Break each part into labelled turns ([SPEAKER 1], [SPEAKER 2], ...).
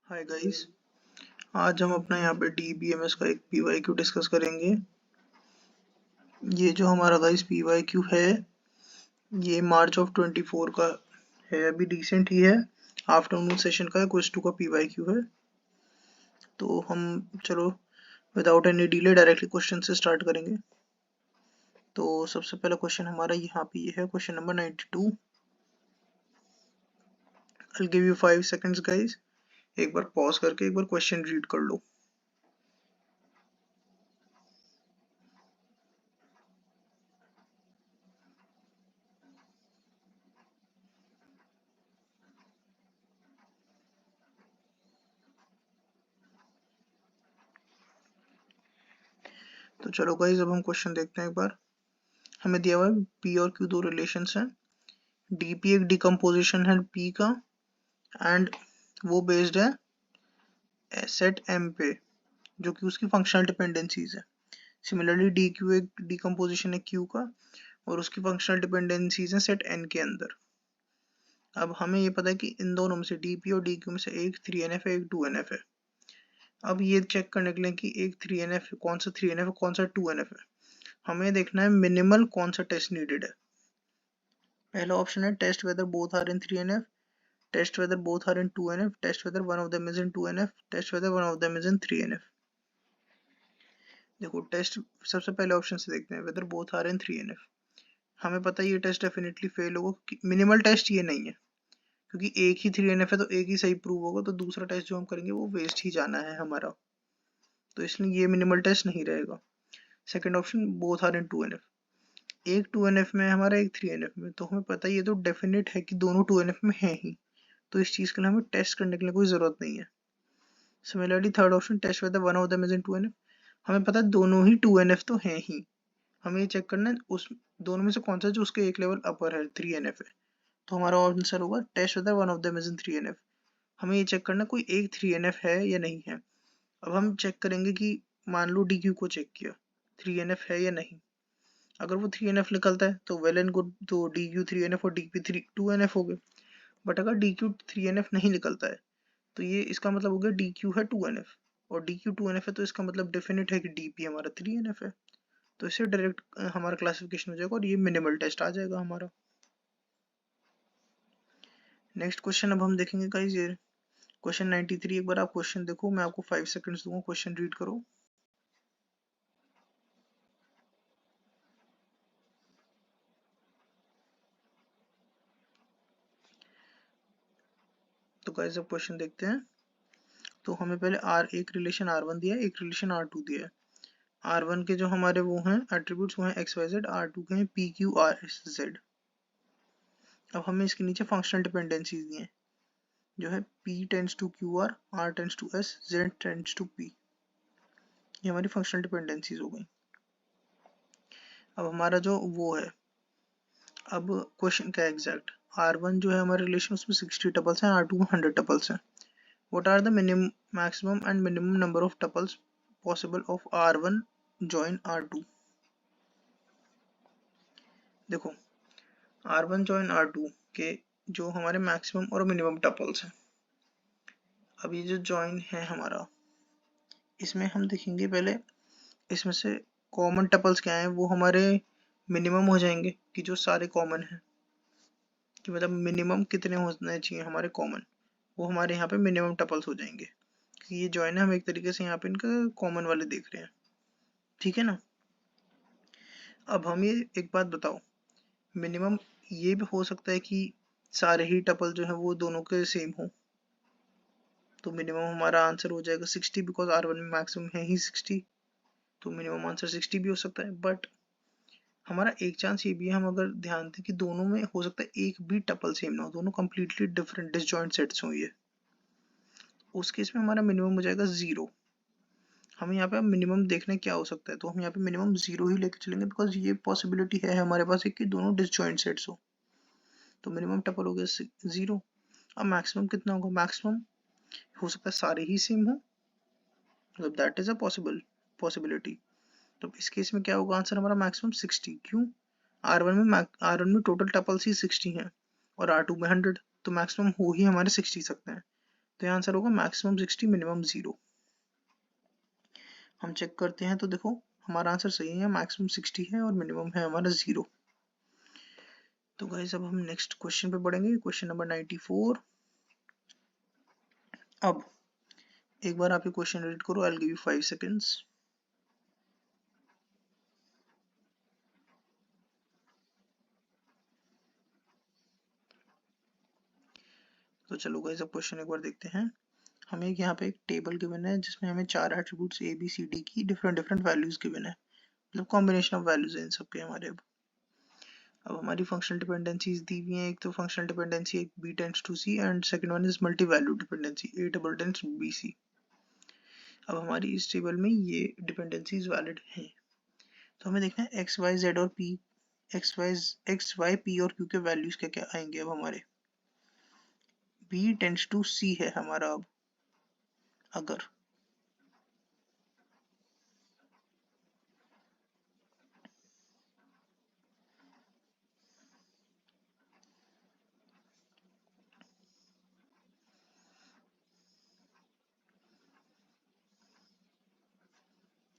[SPEAKER 1] Hi guys. आज हम अपना यहाँ पे DBMS का एक PYQ डिस्कस करेंगे। ये जो हमारा गाइस PYQ है ये मार्च ऑफ 24 का है, अभी रिसेंट ही है, आफ्टरनून सेशन का है, क्विज 2 का PYQ है। तो हम चलो without any delay directly question से स्टार्ट करेंगे। तो सबसे पहला क्वेश्चन हमारा यहाँ पे ये है, question number 92। I'll give you 5 seconds guys, एक बार पॉज करके एक बार क्वेश्चन रीड कर लो। तो चलो गाइस, अब हम क्वेश्चन देखते हैं एक बार। हमें दिया हुआ है P और Q दो रिलेशंस हैं, DP एक डिकम्पोजिशन है P का, एंड वो बेस्ड है सेट M पे, जो कि उसकी फंक्शनल डिपेंडेंसीज है। सिमिलरली DQ एक डिकम्पोजिशन है Q का और उसकी फंक्शनल डिपेंडेंसीज हैं सेट N के अंदर। अब हमें ये पता है कि इन दोनों में से DP और DQ में से एक 3NF है, एक 2NF है। अब ये चेक करने के लिए कि एक 3NF कौन सा 3NF है, कौन सा 2NF है, हमें देखना है मिनिमल कौन सा टेस्ट नीडेड है। पहला ऑप्शन है test whether both are in 3NF, test whether both are in 2NF, test whether one of them is in 2NF, test whether one of them is in 3NF। देखो test सबसे पहले option से देखते हैं, weather both are in 3NF। हमें पता है ये टेस्ट डेफिनेटली फेल होगा, मिनिमल टेस्ट ये नहीं है, क्योंकि एक ही 3NF है तो एक ही सही प्रूव होगा, तो दूसरा टेस्ट जो हम करेंगे वो वेस्ट ही जाना है हमारा, तो इसलिए ये मिनिमल टेस्ट नहीं रहेगा। Second option both are in 2NF, एक 2NF में हमारा एक 3NF में, तो हमें पता है ये तो डेफिनेट है कि दोनों 2NF में है ही, तो इस चीज के लिए हमें टेस्ट करने के लिए कोई जरूरत नहीं है। Similarly third option test whether one of them is in 2NF, हमें पता है दोनों ही 2NF तो हैं ही, हमें ये चेक करना है उस दोनों में से कौन सा जो उसके एक लेवल अपर है 3NF है, तो हमारा आंसर होगा test whether one of them is in 3NF। हमें ये चेक करना कोई एक 3NF है या नहीं है। अब हम चेक करेंगे कि मान लो DQ को चेक किया 3NF है या नहीं, अगर वो 3NF निकलता है तो वेल एंड गुड, तो DQ 3NF और DP 2NF हो गए। बट अगर DQ 3NF नहीं निकलता है तो ये इसका मतलब हो गया DQ है 2NF, और DQ 2NF है तो इसका मतलब डेफिनेट है कि DP हमारा 3NF है, तो इससे डायरेक्ट हमारा क्लासिफिकेशन हो जाएगा और ये मिनिमल टेस्ट आ जाएगा हमारा। नेक्स्ट क्वेश्चन अब हम देखेंगे गाइस, ये क्वेश्चन 93। एक बार आप क्वेश्चन देखो, मैं आपको 5 सेकंड्स दूंगा, क्वेश्चन रीड करो। तो गाइस अब क्वेश्चन देखते हैं। तो हमें पहले एक रिलेशन R1 दिया है, एक रिलेशन R2 दिया है। R1 के जो हमारे वो हैं एट्रीब्यूट्स वो हैं XYZ, R2 के हैं PQRSZ। अब हमें इसके नीचे फंक्शनल डिपेंडेंसीज दी हैं, जो है P tends to QR, R tends to S, Z tends to P। ये हमारी फंक्शनल डिपेंडेंसीज हो गई। अब हमारा जो वो है, अब क्वेश्चन क्या है एग्जैक्ट, R1 जो है हमारे रिलेशन उसमें 60 टपल्स हैं, R2 में 100 टपल्स हैं। What are the minimum maximum and minimum number of tuples possible of R1 join R2। देखो R1 जॉइन R2 के जो हमारे मैक्सिमम और मिनिमम टपल्स हैं, अब ये जो जॉइन है हमारा, इसमें हम देखेंगे पहले इसमें से कॉमन टपल्स क्या हैं, वो हमारे मिनिमम हो जाएंगे कि जो सारे कॉमन हैं, कि मतलब मिनिमम कितने होने चाहिए हमारे कॉमन, वो हमारे यहाँ पे मिनिमम टपल्स हो जाएंगे, कि ये जॉइन है, हम एक तरीके से यहाँ पे इनका कॉमन वाले देख रहे हैं, ठीक है ना। अब हम ये एक बात बताओ, मिनिमम ये भी हो सकता है कि सारे ही टपल जो है वो दोनों के सेम हो, तो मिनिमम हमारा आंसर हो जाएगा 60, बिकॉज R1 में मैक्सिमम है ही 60, तो मिनिमम आंसर 60 भी हो सकता है। बट हमारा एक चांस ये भी है, हम अगर ध्यान दें कि दोनों में हो सकता है एक भी टपल सेम ना हो, दोनों कंप्लीटली डिफरेंट डिसजॉइंट सेट्स हो, ये उस केस में हमारा मिनिमम हो जाएगा 0। हमें यहाँ पे मिनिमम देखना क्या हो सकता है, तो हम यहाँ पे मिनिमम 0 ही लेके चलेंगे, बिकॉज ये पॉसिबिलिटी है हमारे पास एक कि दोनों डिसजॉइंट सेट्स हो, तो मिनिमम टपल हो गया 0। अब मैक्सिमम कितना होगा, मैक्सिमम हो सकता है सारे ही सेम हो, मतलब दैट इज अ पॉसिबिलिटी। तो इस केस में क्या होगा, आंसर हमारा मैक्सिमम 60। क्यों, R1 में टोटल टपल्स ही 60 हैं और R2 में 100, तो मैक्सिमम हो ही हमारे 60 सकते हैं। तो आंसर होगा मैक्सिमम 60 मिनिमम 0। हम चेक करते हैं तो देखो हमारा आंसर सही है, मैक्सिमम 60 है और मिनिमम है हमारा 0। तो गाइस अब हम नेक्स्ट क्वेश्चन पे बढ़ेंगे, क्वेश्चन नंबर 94। अब एक बार आप ये क्वेश्चन रीड करो, I will give you 5 seconds. तो चलो गाइस अब क्वेश्चन एक बार देखते हैं। हमें यहाँ पे एक टेबल गिवन है जिसमें हमें 4 attributes A B C D की डिफरेंट डिफरेंट वैल्यूज गिवन है, मतलब कॉम्बिनेशन ऑफ वैल्यूज है इन सब के हमारे। अब हमारी फंक्शनल डिपेंडेंसीज दी हुई हैं। एक तो फंक्शनल डिपेंडेंसी एक B tends to C and second one is multi value dependency A double tends B C. अब हमारी इस टेबल में ये डिपेंडेंसीज वैलिड हैं। तो हमें देखना है एक्स वाई जेड और पी, एक्स वाई पी और क्यू के वैल्यूज क्या क्या आएंगे। अब हमारे बी टेंड्स टू सी है हमारा। अब अगर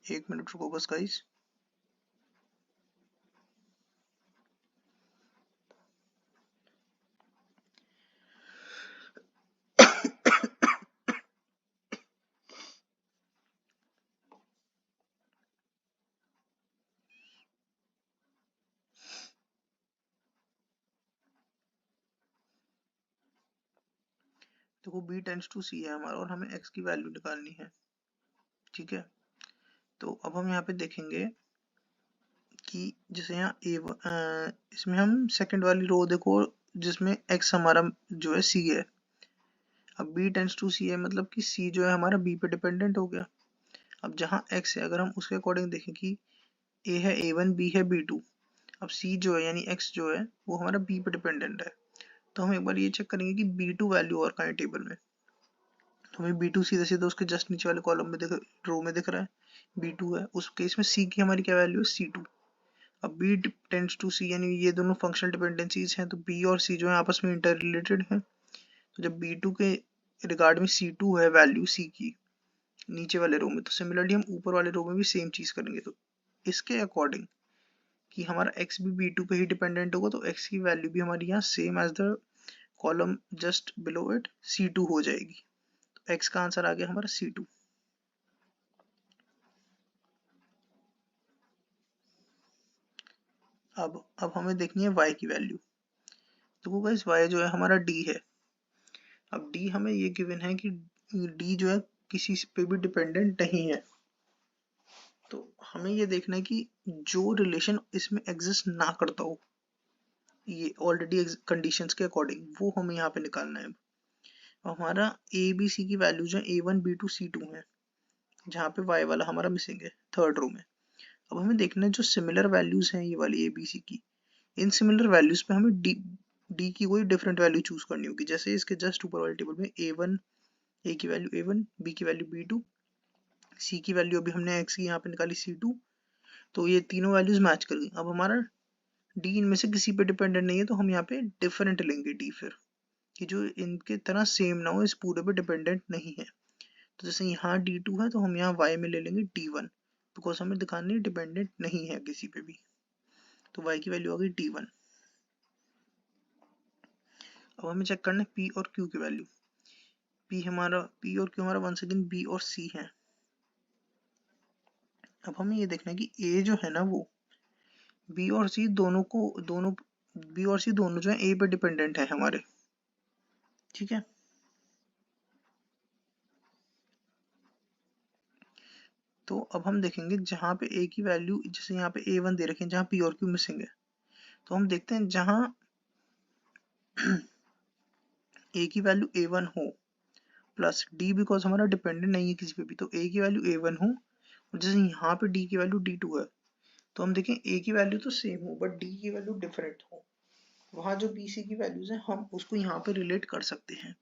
[SPEAKER 1] एक मिनट रुको बस गाइस। देखो बी टेंड्स टू सी है हमारा और हमें एक्स की वैल्यू निकालनी है, ठीक है। तो अब हम यहाँ पे देखेंगे कि जैसे यहाँ इसमें हम सेकंड वाली रो देखो जिसमें x हमारा जो है c है। अब b टेंड्स टू c है मतलब कि c जो है हमारा b पे डिपेंडेंट हो गया। अब जहाँ x है अगर हम उसके अकॉर्डिंग देखें कि a है a1 b है b2, अब c जो है यानी x जो है वो हमारा b पे डिपेंडेंट है। तो हम एक बार ये चेक करेंगे कि b2 वैल्यू और कहाँ है टेबल में। तो हमें b2 सीधे सीधे उसके जस्ट नीचे वाले कॉलम में रो में दिख रहा है, b2 है। उस केस में c की हमारी क्या वैल्यू है c2। अब b टेंड्स टू c यानी ये दोनों फंक्शनल डिपेंडेंसीज हैं तो b और c जो है आपस में इंटर रिलेटेड हैं। तो जब b2 के रिगार्ड में c2 है वैल्यू c की नीचे वाले रो में, तो सिमिलरली हम ऊपर वाले रो में भी सेम चीज करेंगे। तो इसके अकॉर्डिंग कि हमारा x भी b2 पे ही डिपेंडेंट होगा तो x की वैल्यू भी हमारी यहाँ same as the column just below it c2 हो जाएगी। तो x का आंसर आ गया हमारा c2। अब हमें देखनी है y की वैल्यू। तो गाइस y जो है हमारा d है। अब d हमें ये गिवन है कि d जो है किसी पे भी डिपेंडेंट नहीं है। तो हमें ये देखना है कि जो रिलेशन इसमें एग्जिस्ट ना करता हो ये ऑलरेडी कंडीशंस के अकॉर्डिंग, वो हमें यहाँ पे निकालना है। हमारा ए बी सी की वैल्यूज है a1 b2 c2 है, जहाँ पे y वाला हमारा मिसिंग है थर्ड रो में। अब हमें देखना है जो सिमिलर वैल्यूज हैं ये वाली ए बी सी की, इन सिमिलर वैल्यूज पे हमें डी की कोई डिफरेंट वैल्यू चूज करनी होगी। जैसे इसके जस्ट ऊपर वाले टेबल में ए की वैल्यू a1, बी की वैल्यू b2, सी की वैल्यू अभी हमने x की यहाँ पे निकाली c2। तो ये तीनों वैल्यूज मैच कर गई। अब हमारा डी इनमें से किसी पे डिपेंडेंट नहीं है तो हम यहाँ पे डिफरेंट लेंगे डी फिर, कि जो इनके तरह सेम ना हो, इस पूरे पे डिपेंडेंट नहीं है। तो जैसे यहाँ D2 है तो हम यहाँ y में ले लेंगे D1, बिकॉज हमें दिखाने डिपेंडेंट नहीं है किसी पे भी। तो y की वैल्यू आ गई D1। अब हमें चेक करना है P और Q की वैल्यू। P और Q हमारा वंस अगेन B और C है। अब हमें ये देखना है कि A जो है ना वो B और C दोनों B और C दोनों जो है A पे डिपेंडेंट है हमारे, ठीक है। तो अब हम देखेंगे जहाँ पे A की वैल्यू, जैसे यहाँ पे A1 दे रखे हैं जहाँ P और Q मिसिंग है, तो हम देखते हैं जहाँ A की वैल्यू A1 हो प्लस D बिकॉज हमारा डिपेंडेंट नहीं है किसी पे भी, तो A की वैल्यू A1 हो और जैसे यहाँ पे D की वैल्यू D2 है, तो हम देखें A की वैल्यू तो सेम हो बट D की वैल्यू डिफरेंट हो। वहाँ जो B C की वैल्यूज हैं हम उसको यहाँ पे रिलेट कर सकते हैं,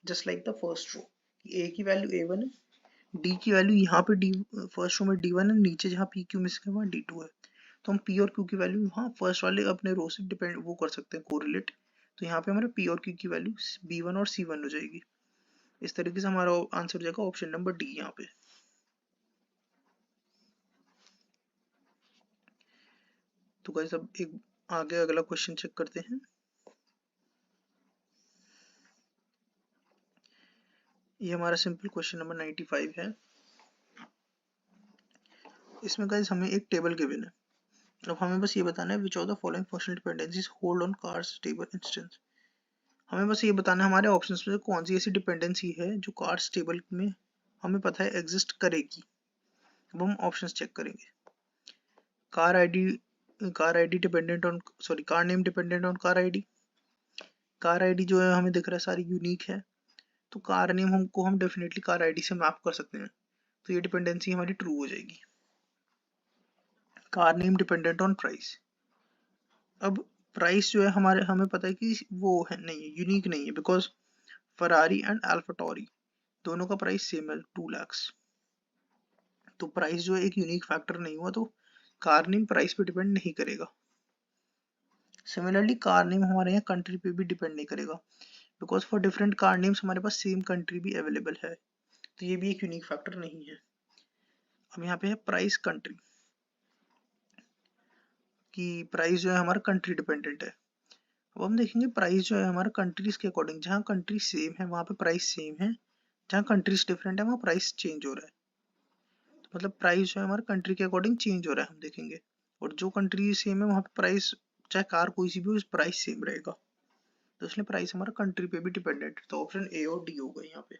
[SPEAKER 1] just like the first row. A की वैल्यू A1 है, D की वैल्यू यहाँ पे D फर्स्ट रो में D1 है, नीचे जहाँ P Q मिसिंग है वहाँ D2 है। तो हम P और Q की वैल्यू यहाँ फर्स्ट वाले अपने रो से डिपेंड वो कर सकते हैं कोरिलेट। तो यहाँ पे हमारे P और Q की वैल्यू B1 और C1 हो जाएगी। इस तरीके से हमारा आंसर हो जाएगा ऑप्शन नंबर डी यहाँ पे। तो गाइस अब एक आगे अगला क्वेश्चन चेक करते हैं। ये हमारा सिंपल क्वेश्चन नंबर 95 है। इसमें गाइस हमें एक टेबल गिवन है। अब हमें बस ये बताना है which of the following functional dependencies hold on cars table instance. हमें बस ये बताना है हमारे ऑप्शंस में से कौन सी ऐसी डिपेंडेंसी है जो कार्स टेबल में हमें पता है एग्जिस्ट करेगी। अब हम ऑप्शंस चेक करेंगे। Car ID dependent on car name dependent on car ID. Car ID जो है हमें दिख रहा है सारी यूनिक है, तो कार नेम हमको हम डेफिनेटली कार आईडी से मैप कर सकते हैं, तो ये डिपेंडेंसी हमारी ट्रू हो जाएगी। Car name dependent on price. अब प्राइस जो है हमारे हमें पता है कि वो है नहीं है, यूनिक नहीं है, बिकॉज फरारी एंड अल्फाटोरी दोनों का प्राइस सेम है 2 लाख। तो प्राइस जो है एक यूनिक फैक्टर नहीं हुआ, तो कार नेम प्राइस पे डिपेंड नहीं करेगा। सिमिलरली कार नेम हमारे यहाँ कंट्री पे भी डिपेंड नहीं करेगा, because for different car names हमारे पास सेम कंट्री भी अवेलेबल है, तो ये भी एक यूनिक फैक्टर नहीं है। अब यहाँ पे है प्राइस कंट्री, कि प्राइस जो है हमारा कंट्री डिपेंडेंट है। अब हम देखेंगे प्राइस जो है हमारा कंट्रीज के अकॉर्डिंग, जहाँ कंट्री सेम है वहाँ पे प्राइस सेम है, जहाँ कंट्रीज डिफरेंट है वहाँ प्राइस चेंज हो रहा है। तो मतलब प्राइस जो है हमारा कंट्री के अकॉर्डिंग चेंज हो रहा है हम देखेंगे, और जो कंट्री सेम है वहाँ पे प्राइस चाहे कार कोई सी भी हो प्राइस सेम रहेगा, तो इसलिए प्राइस हमारा कंट्री पे भी डिपेंडेंट है। तो ऑप्शन ए और डी होगा यहाँ पे।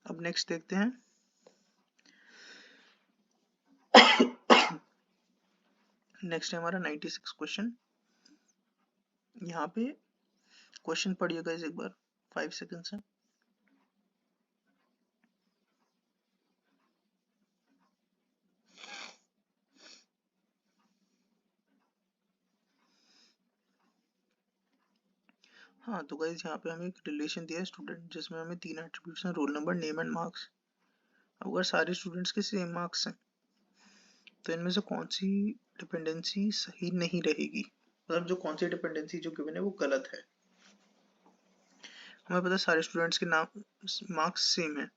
[SPEAKER 1] अब नेक्स्ट देखते हैं। नेक्स्ट है हमारा 96 क्वेश्चन। यहाँ पे क्वेश्चन पढ़िएगा एक बार 5 सेकंड से। हाँ तो गाइज यहाँ पे हमें एक रिलेशन दिया है स्टूडेंट, जिसमें हमें 3 एट्रीब्यूट्स हैं, roll number, name and marks. अब अगर सारे स्टूडेंट्स के सेम मार्क्स हैं तो इनमें से कौन सी डिपेंडेंसी सही नहीं रहेगी, मतलब जो कौन सी डिपेंडेंसी जो गिवन है वो गलत है। हमें पता है सारे स्टूडेंट्स के नाम मार्क्स सेम है,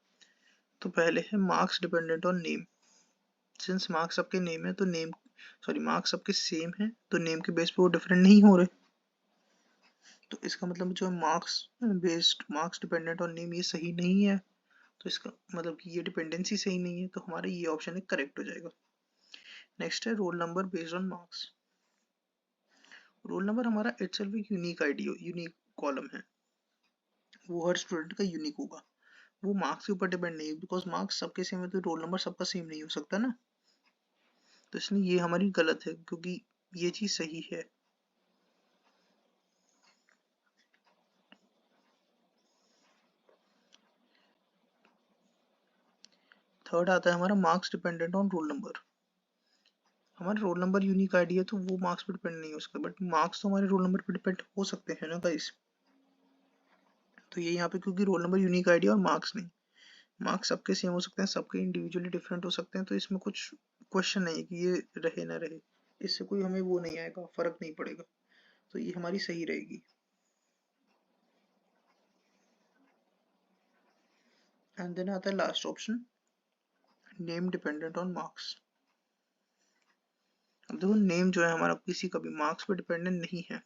[SPEAKER 1] तो पहले है marks dependent on name. Since marks सबके नेम है तो मार्क्स सबके सेम है, तो नेम के बेस पे वो डिफरेंट नहीं हो रहे, तो इसका मतलब जो marks based marks dependent on name ये सही नहीं है, तो इसका मतलब कि ये डिपेंडेंसी सही नहीं है, तो हमारा ये ऑप्शन एक करेक्ट हो जाएगा। नेक्स्ट है roll number based on marks. Roll number हमारा इटसेल्फ एक यूनिक कॉलम है, वो हर स्टूडेंट का यूनिक होगा, वो मार्क्स के ऊपर डिपेंड नहीं है, बिकॉज मार्क्स सबके सेम है तो रोल नंबर सबका सेम नहीं हो सकता ना, तो इसलिए ये हमारी गलत है क्योंकि ये चीज सही है। थर्ड आता है हमारा marks dependent on roll number. हमारा रोल नंबर यूनिक आईडी है तो वो मार्क्स पे डिपेंड नहीं हो सकता, बट मार्क्स तो हमारे रोल नंबर पे डिपेंड हो सकते हैं ना गाइस। तो ये यहाँ पे क्योंकि रोल नंबर यूनिक आईडी और मार्क्स नहीं, मार्क्स सबके सेम हो सकते हैं, सबके इंडिविजुअली डिफरेंट हो सकते हैं, तो इसमें कुछ क्वेश्चन नहीं है कि ये रहे ना रहे, इससे कोई हमें वो नहीं आएगा, फर्क नहीं पड़ेगा, तो ये हमारी सही रहेगी। एंड देन आता है last option, name dependent on marks. अब देखो नेम जो है हमारा किसी का भी मार्क्स पे डिपेंडेंट नहीं है,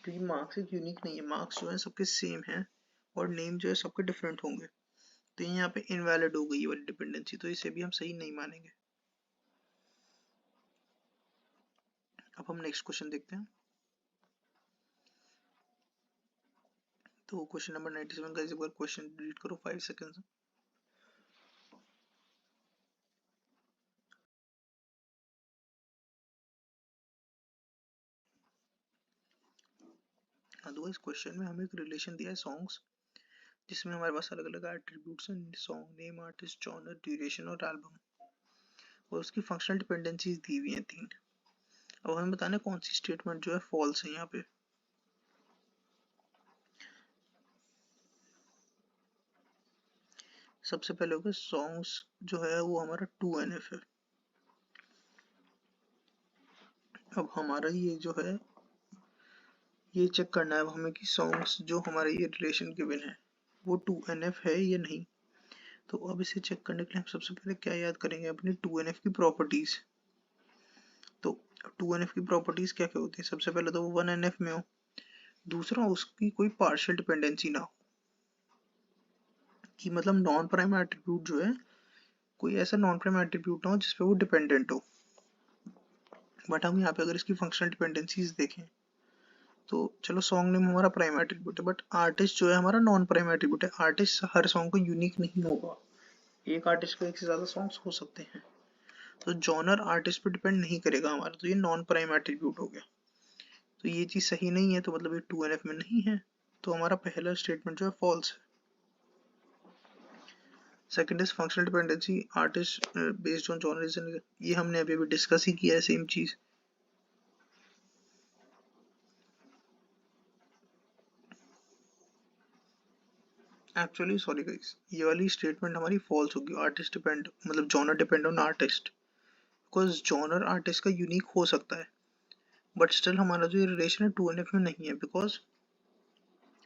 [SPEAKER 1] क्योंकि मार्क्स एक यूनिक नहीं है, मार्क्स जो है सबके सेम है और नेम जो है सबके डिफरेंट होंगे, तो यहाँ पे इनवैलिड हो गई ये वाली डिपेंडेंसी, तो इसे भी हम सही नहीं मानेंगे। अब हम नेक्स्ट क्वेश्चन देखते हैं। तो क्वेश्चन नंबर 97 का एक बार क्वेश्चन रीड करो 5 सेकंड्स। अदरवाइज क्वेश्चन में हमें एक रिलेशन दिया है सॉन्ग्स, जिसमें हमारे पास अलग अलग एट्रीब्यूट्स हैं, song name, artist, genre, duration और एल्बम, और उसकी फंक्शनल डिपेंडेंसीज दी हुई हैं 3। अब हमें बताना है कौन सी स्टेटमेंट जो है फॉल्स है यहाँ पे। सबसे पहले होगा सॉन्ग्स जो है वो हमारा 2NF है, अब हमारा ये जो है ये चेक करना है अब हमें कि सॉन्ग्स जो हमारे ये रिलेशन गिवन है वो 2NF है या नहीं। तो अब इसे चेक करने के लिए हम सबसे पहले क्या याद करेंगे अपनी 2NF की प्रॉपर्टीज। तो 2NF की प्रॉपर्टीज क्या क्या होती है, सबसे पहले तो वो 1NF में हो, दूसरा उसकी कोई पार्शियल डिपेंडेंसी ना हो, कि मतलब नॉन प्राइम एट्रीब्यूट जो है कोई ऐसा नॉन प्राइम एट्रीब्यूट ना हो जिसपे वो डिपेंडेंट हो। बट हम यहाँ पे अगर इसकी फंक्शनल डिपेंडेंसीज देखें तो चलो सॉन्ग नेम हमारा प्राइम एट्रीब्यूट है बट आर्टिस्ट जो है हमारा नॉन प्राइम एट्रीब्यूट है। आर्टिस्ट हर सॉन्ग को यूनिक नहीं होगा, एक आर्टिस्ट के एक से ज्यादा सॉन्ग्स हो सकते हैं। तो जॉनर आर्टिस्ट पे डिपेंड नहीं करेगा हमारा, तो ये नॉन प्राइम एट्रीब्यूट हो गया। तो ये चीज सही नहीं है, तो मतलब ये 2NF में नहीं है, तो हमारा पहला स्टेटमेंट जो है फॉल्स है। Second is functional dependency artist based on genre, ये हमने अभी भी डिस्कस ही किया है सेम चीज। एक्चुअली सॉरी गाइस, ये वाली स्टेटमेंट हमारी फॉल्स होगी। आर्टिस्ट डिपेंड मतलब genre depend on artist, because genre artist का यूनिक हो सकता है बट स्टिल हमारा जो रिलेशन है 2NF में नहीं है। बिकॉज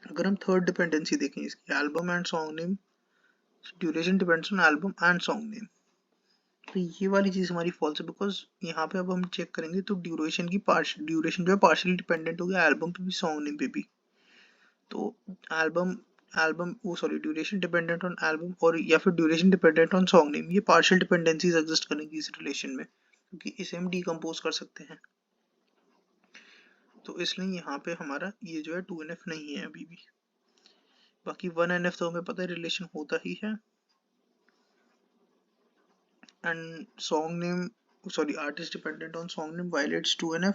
[SPEAKER 1] अगर हम थर्ड डिपेंडेंसी देखें इसकी album and song name, duration depends on album and song name, तो ये वाली चीज हमारी फॉल्स है। बिकॉज यहाँ पे अब हम चेक करेंगे तो ड्यूरेशन जो है पार्शियली डिपेंडेंट हो गया एल्बम पे भी सॉन्ग नेम पे भी। तो एल्बम एल्बम वो sorry duration dependent on album और या फिर duration dependent on song name, ये पार्शियल डिपेंडेंसीज एग्जिस्ट करेंगी इस रिलेशन में, क्योंकि इसे हम डिकम्पोज कर सकते हैं। तो इसलिए यहाँ पे हमारा ये जो है 2NF नहीं है अभी भी। बाकी 1NF तो हमें पता है रिलेशन होता ही है। And song name sorry artist dependent on song name violets 2NF,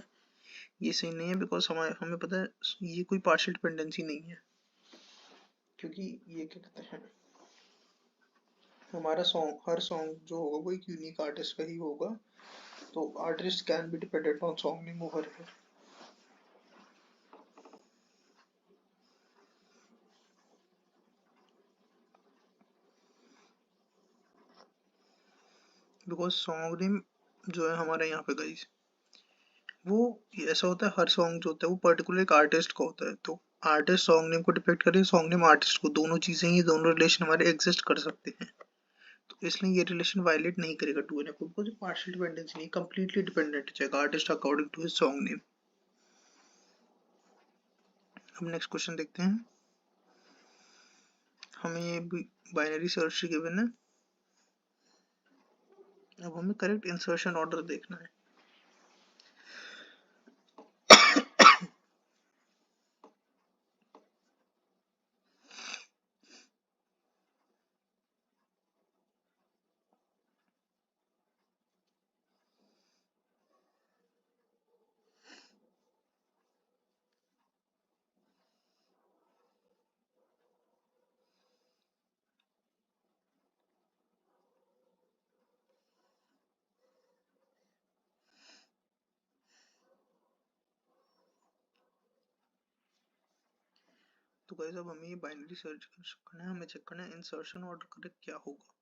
[SPEAKER 1] ये सही नहीं है बिकॉज हमें पता है ये कोई पार्शियल डिपेंडेंसी नहीं है, क्योंकि ये क्या कहते हैं हमारा सॉन्ग हर सॉन्ग जो होगा वो एक यूनिक आर्टिस्ट का ही होगा। तो artist can be dependent on song name over है। बिकॉज सॉन्ग नेम जो है हमारा यहाँ पे गाइस वो ऐसा होता है, हर सॉन्ग जो होता है वो पर्टिकुलर एक आर्टिस्ट का होता है। तो आर्टिस्ट सॉन्ग नेम को डिपेक्ट करे, सॉन्ग नेम आर्टिस्ट को, दोनों चीजें ही दोनों रिलेशन हमारे एग्जिस्ट कर सकते हैं। तो इसलिए ये रिलेशन वायलेट नहीं करेगा 2NF को, बिकॉज पार्शियल डिपेंडेंसी नहीं, कंप्लीटली डिपेंडेंट है artist according to his song name. हम नेक्स्ट क्वेश्चन देखते हैं। हमें ये बाइनरी सर्च गिवन है, अब हमें करेक्ट इंसर्शन ऑर्डर देखना है। तो गाइस अब हमें ये बाइनरी सर्च करना है, हमें चेक करना है इंसर्शन ऑर्डर करेक्ट क्या होगा।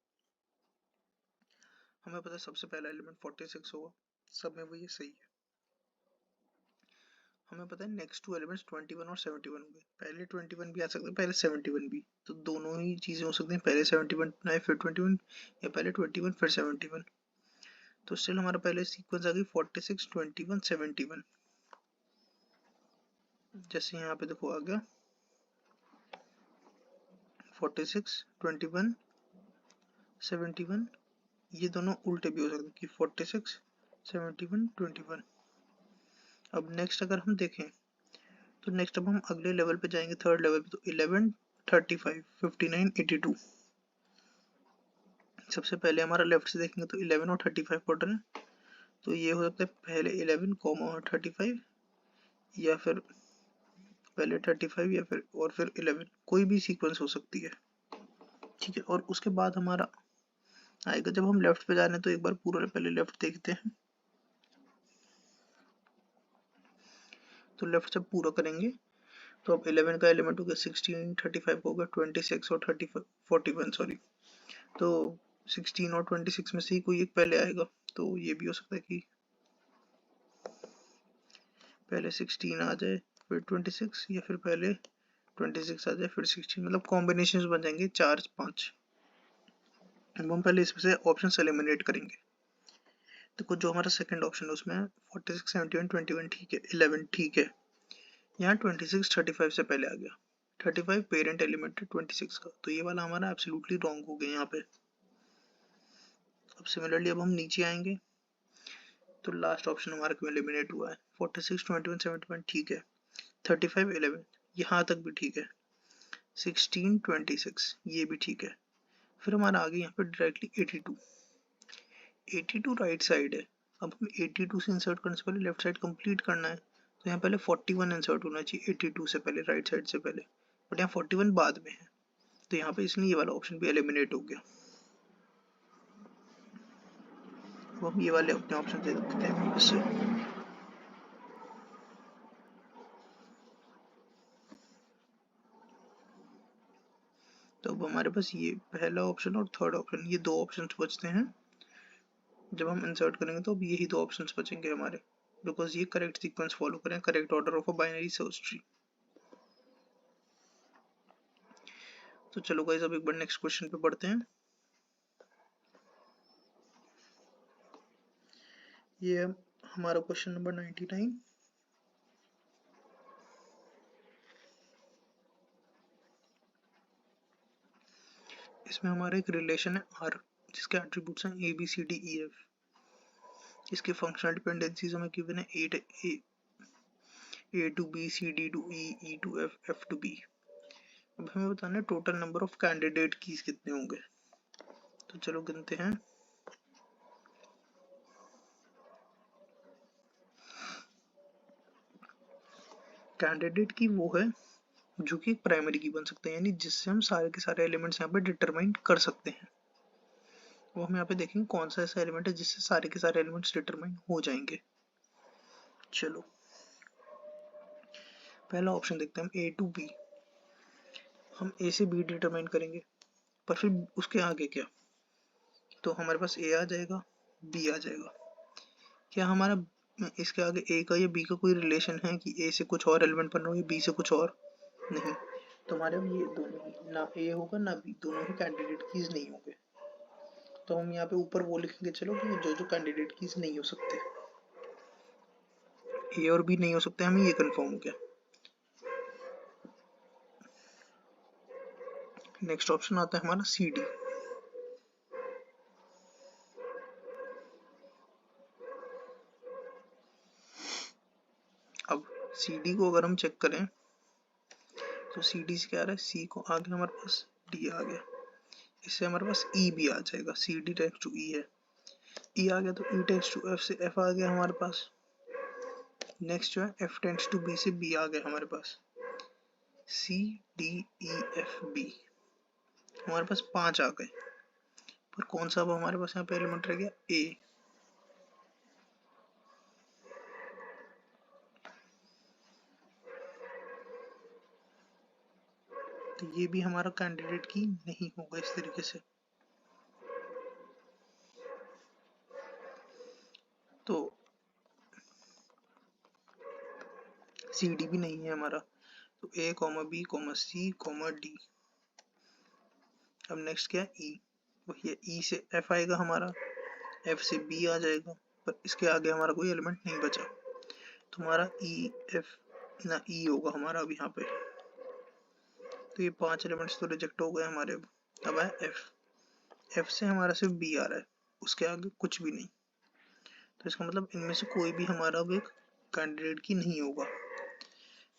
[SPEAKER 1] हमें पता है सबसे पहला एलिमेंट 46 होगा, सब में वो ये सही है। हमें पता है नेक्स्ट टू एलिमेंट्स 21 और 71 होंगे, पहले 21 भी आ सकते हैं पहले 71 भी, तो दोनों ही चीजें हो सकती हैं, पहले 71 आए फिर 21 या पहले 21 फिर 71। तो स्टिल हमारा पहले सीक्वेंस आ गई 46 21 71। जैसे यहाँ पे देखो आ गया 46 21 71, ये दोनों उल्टे भी हो सकते हैं कि 46 71 21। अब नेक्स्ट अगर हम देखें तो नेक्स्ट अब हम अगले लेवल पे जाएंगे, थर्ड लेवल पे, तो 11 35 59 82। सबसे पहले हमारा लेफ्ट से देखेंगे तो 11 और 35 पॉर्डर है, तो ये हो सकता है पहले 11 कॉमा 35 या फिर पहले 35 या फिर और फिर 11, कोई भी सीक्वेंस हो सकती है। ठीक है, और उसके बाद हमारा आएगा जब हम लेफ्ट पे जा रहे हैं, तो एक बार पूरा पहले लेफ्ट देखते हैं। तो लेफ्ट जब पूरा करेंगे तो अब 11 का एलिमेंट हो गया 16 35 होगा 26 और 35 41 सॉरी, तो 16 और 26 में से ही कोई एक पहले आएगा, तो ये भी हो सकता है कि पहले 16 आ जाए फिर 26, या फिर पहले 26 आ जाए फिर 16, मतलब कॉम्बिनेशन बन जाएंगे 4 5। अब हम पहले इसमें से ऑप्शन एलिमिनेट करेंगे। देखो जो हमारा सेकंड ऑप्शन है उसमें 46 71 21 ठीक है, 11 ठीक है। यहाँ 26 35 से पहले आ गया, 35 पेरेंट एलिमेंट है 26 का, तो ये वाला हमारा एब्सोल्युटली रॉन्ग हो गया यहाँ पे। अब सिमिलरली अब हम नीचे आएंगे तो लास्ट ऑप्शन हमारा क्यों एलिमिनेट हुआ है, 46 21 71 ठीक है, 35 11 यहाँ तक भी ठीक है, 16 26 ये भी ठीक है। फिर हमारा आगे यहाँ पे डायरेक्टली 82, 82 राइट साइड है। अब हम 82 से इंसर्ट करने से पहले लेफ्ट साइड कंप्लीट करना है, तो यहाँ पहले 41 इंसर्ट होना चाहिए 82 से पहले, राइट साइड से पहले, बट यहाँ 41 बाद में है, तो यहाँ पे इसलिए ये वाला ऑप्शन भी एलिमिनेट हो गया। तो हम ये वाले अपने ऑप्शन दे देते हैं इससे। तो अब हमारे पास ये पहला ऑप्शन और थर्ड ऑप्शन, ये दो ऑप्शन बचते हैं। जब हम इंसर्ट करेंगे तो अब यही दो ऑप्शन बचेंगे हमारे, बिकॉज ये करेक्ट सीक्वेंस फॉलो करें, correct order of a binary search tree. तो चलो गाइस अब एक बार नेक्स्ट क्वेश्चन पे बढ़ते हैं। ये हमारा क्वेश्चन नंबर 99। इसमें हमारा एक रिलेशन है R जिसके एट्रीब्यूट्स हैं A B C D E F। इसके फंक्शनल डिपेंडेंसीज हमें गिवन है A to B, C D to E, E to F, F to B। अब हमें बताना है total number of candidate keys कितने होंगे। तो चलो गिनते हैं। कैंडिडेट की वो है जो कि एक प्राइमरी की बन सकते हैं, यानी जिससे हम सारे के सारे एलिमेंट्स यहाँ पे डिटरमाइन कर सकते हैं। वो हम यहाँ पे देखेंगे कौन सा ऐसा एलिमेंट है जिससे सारे के सारे एलिमेंट्स डिटरमाइन हो जाएंगे। चलो पहला ऑप्शन देखते हैं हम, A to B। हम A से B डिटरमाइन करेंगे, पर फिर उसके आगे क्या, तो हमारे पास A आ जाएगा, B आ जाएगा। क्या हमारा इसके आगे A का या B का कोई रिलेशन है कि A से कुछ और एलिमेंट बन रहा हो या B से कुछ और, नहीं। तो हमारे अब ये दोनों ही, ना A होगा ना B, दोनों ही कैंडिडेट कीज नहीं होंगे। तो हम यहाँ पे ऊपर वो लिखेंगे चलो कि जो जो कैंडिडेट कीज नहीं हो सकते, A और B नहीं हो सकते, हमें ये कंफर्म हो गया। नेक्स्ट ऑप्शन आता है हमारा C D। अब C D को अगर हम चेक करें तो C D से क्या आ रहा है, C को आगे हमारे पास D आ गया, इससे हमारे पास E भी आ जाएगा, C D takes to E है, E आ गया तो E टेक्स टू F से F आ गया हमारे पास। नेक्स्ट जो है F टेंड्स टू B से B आ गया हमारे पास, C D E F B हमारे पास 5 आ गए। पर कौन सा अब हमारे पास यहाँ पे एलिमेंट रह गया, A। तो ये भी हमारा कैंडिडेट की नहीं होगा इस तरीके से। तो सी डी भी नहीं है हमारा, तो A, B, C, D। अब नेक्स्ट क्या है, E। वही E से F आएगा हमारा, F से B आ जाएगा, पर इसके आगे हमारा कोई एलिमेंट नहीं बचा, तो हमारा E F ना E होगा हमारा अब यहाँ पे। तो ये 5 एलिमेंट्स तो रिजेक्ट हो गए हमारे। अब है F से हमारा सिर्फ B आ रहा है, उसके आगे कुछ भी नहीं, तो इसका मतलब इनमें से कोई भी हमारा अब एक कैंडिडेट की नहीं होगा।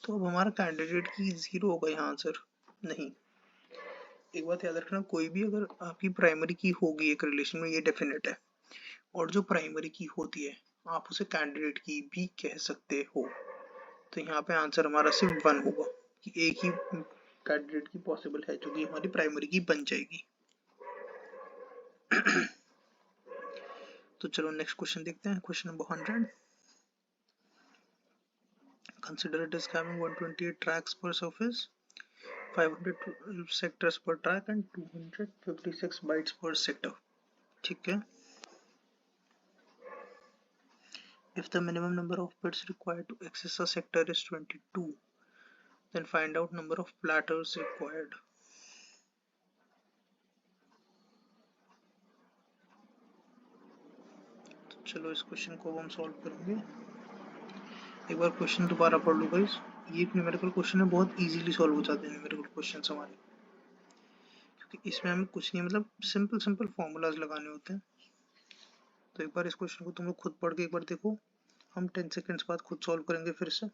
[SPEAKER 1] तो अब हमारा कैंडिडेट की 0 होगा यहाँ आंसर, नहीं। एक बात याद रखना, कोई भी अगर आपकी प्राइमरी की होगी एक रिलेशन में, ये डेफिनेट है, और जो प्राइमरी की होती है आप उसे कैंडिडेट की भी कह सकते हो। तो यहाँ पे आंसर हमारा सिर्फ 1 होगा कि एक ही कैंडिडेट की पॉसिबल है जो कि हमारी प्राइमरी की बन जाएगी। तो चलो नेक्स्ट क्वेश्चन देखते हैं, question number 100। Consider a disk having 128 tracks per surface, 512 sectors per track and 256 bytes per sector। ठीक है, If the minimum number of bits required to access a sector is 22, then find out number of platters required. तो चलो इस question को हम solve करेंगे। एक बार question दोबारा पढ़ लो गाइस। ये एक न्यूमेरिकल क्वेश्चन है, बहुत इजीली सॉल्व हो जाते हैं न्यूमेरिकल क्वेश्चंस हमारे, क्योंकि इसमें हमें कुछ नहीं मतलब सिंपल फॉर्मूलाज लगाने होते हैं। तो एक बार इस क्वेश्चन को तुम लोग खुद पढ़ के एक बार देखो, हम 10 सेकेंड्स बाद खुद सॉल्व करेंगे फिर से।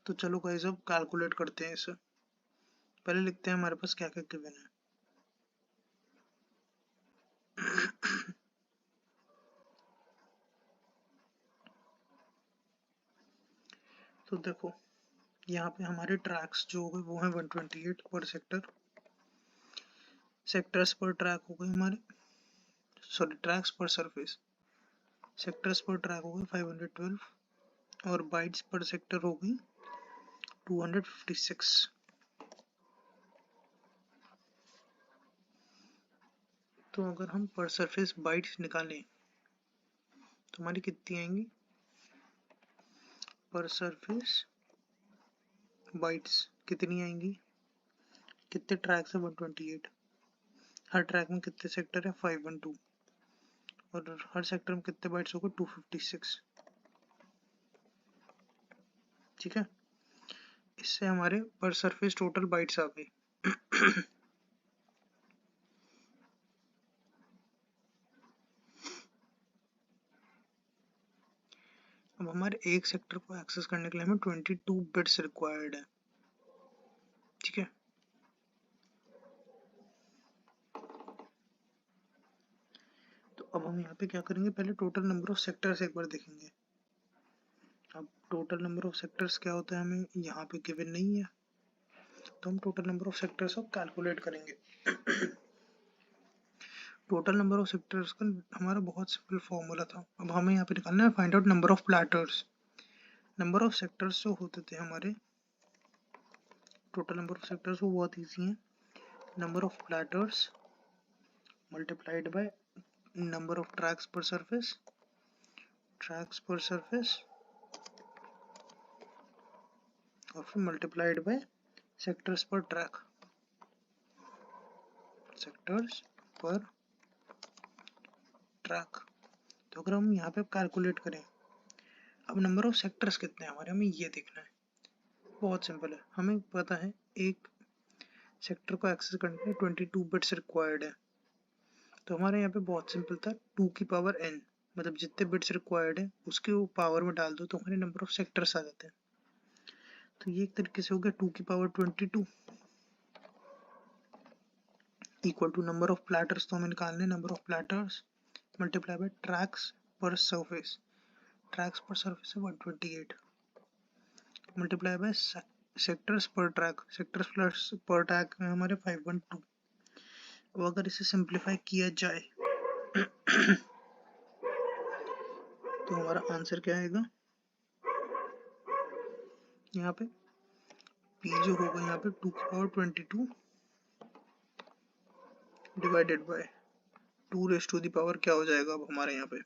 [SPEAKER 1] तो चलो गाइस अब कैलकुलेट करते हैं इसे। पहले लिखते हैं हमारे पास क्या क्या गिवन है। तो देखो यहाँ पे हमारे ट्रैक्स जो हो गए वो है 128 पर सेक्टर, सेक्टर्स पर ट्रैक हो गए हमारे, sorry tracks per surface, sectors per track हो गए 512 और बाइट्स पर सेक्टर हो गई 256। तो अगर हम पर सरफेस बाइट्स निकालें तो हमारी कितनी आएंगी? पर सरफेस बाइट्स कितनी आएंगी? कितने ट्रैक्स है? 128। हर ट्रैक में कितने सेक्टर है? 512 और हर सेक्टर में कितने बाइट्स होगा? 256। ठीक है, इससे हमारे पर सरफेस टोटल बाइट्स आ गई। अब हमारे एक सेक्टर को एक्सेस करने के लिए हमें 22 बिट्स रिक्वायर्ड है। ठीक है, तो अब हम यहाँ पे क्या करेंगे, पहले टोटल नंबर ऑफ सेक्टर्स एक बार देखेंगे। अब टोटल नंबर ऑफ सेक्टर्स क्या होता है हमें यहाँ पे गिवन नहीं है, तो हम टोटल नंबर ऑफ सेक्टर्स अब कैलकुलेट करेंगे। टोटल नंबर ऑफ सेक्टर्स का हमारा बहुत सिंपल फॉर्मूला था। अब हमें यहाँ पे निकालना है find out number of platters. Number of sectors जो होते थे हमारे, टोटल नंबर ऑफ सेक्टर्स वो बहुत इजी है। Number of platters multiplied by number of tracks per surface, tracks per surface और फिर multiplied by sectors per track, sectors per track. तो अगर हम यहाँ पे कैलकुलेट करें, अब नंबर ऑफ सेक्टर्स कितने हैं हमारे, हमें ये देखना है। बहुत सिंपल है, हमें पता है एक सेक्टर को एक्सेस करने के लिए 22 बिट्स रिक्वायर्ड है। तो हमारे यहाँ पे बहुत सिंपल था, 2 की पावर n, मतलब जितने बिट्स रिक्वायर्ड है उसके वो पावर में डाल दो तो हमारे नंबर ऑफ सेक्टर्स आ जाते हैं। तो ये एक तरीके से हो गया 2 की power 22 equal to number of platters, तो हमें निकालने number of platters multiply by tracks per surface, tracks per surface है 128 multiply by sectors per track, sectors plus per track है हमारे 512। अब अगर इसे सिंप्लीफाई किया जाए तो हमारा आंसर क्या आएगा, यहाँ पे p जो होगा यहाँ पे 2 की power 22 divided by 2 raise to the power क्या हो जाएगा अब हमारे यहाँ पे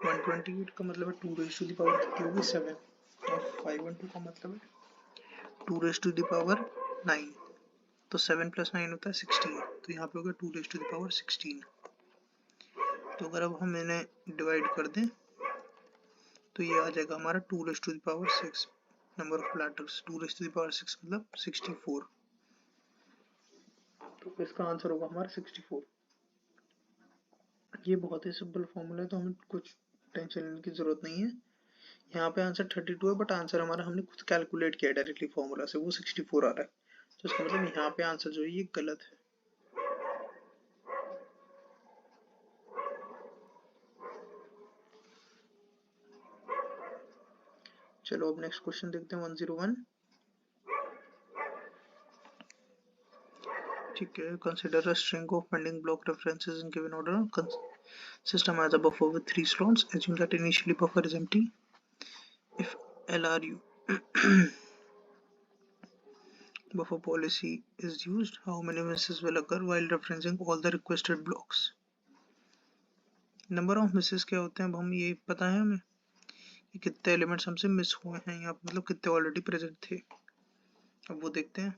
[SPEAKER 1] 128 का मतलब है 2 रेज टू दी पावर कितनी होगी 7 और 512 का मतलब है 2 रेज टू दी पावर 9, तो 7 प्लस 9 होता है 16, तो यहाँ पे होगा 2 रेज टू दी पावर 16। तो अगर अब हम इन्हें डिवाइड कर दें तो ये आ जाएगा हमारा 2 raise to the power 6, number of platters 2 raise to the power 6 मतलब 64। तो इसका आंसर होगा हमारा 64। ये बहुत ही सिंपल फॉर्मूला है, तो हमें कुछ टेंशन लेने की जरूरत नहीं है यहाँ पे आंसर 32 है, बट आंसर हमारा हमने खुद कैलकुलेट किया डायरेक्टली फॉर्मूला से, वो 64 आ रहा है। तो इसका मतलब यहाँ पे आंसर जो है ये गलत है। चलो अब नेक्स्ट क्वेश्चन देखते हैं 101। ठीक है, consider a string of pending block references in given order, system has a buffer with 3 slots, assume that initially buffer is empty. If LRU buffer policy is used, how many misses will occur while referencing all the requested blocks? Number of Mrs क्या होते हैं, अब हम ये पता है हमें कि कितने एलिमेंट्स हमसे मिस हुए हैं यहाँ पे, मतलब कितने ऑलरेडी प्रेजेंट थे। अब वो देखते हैं।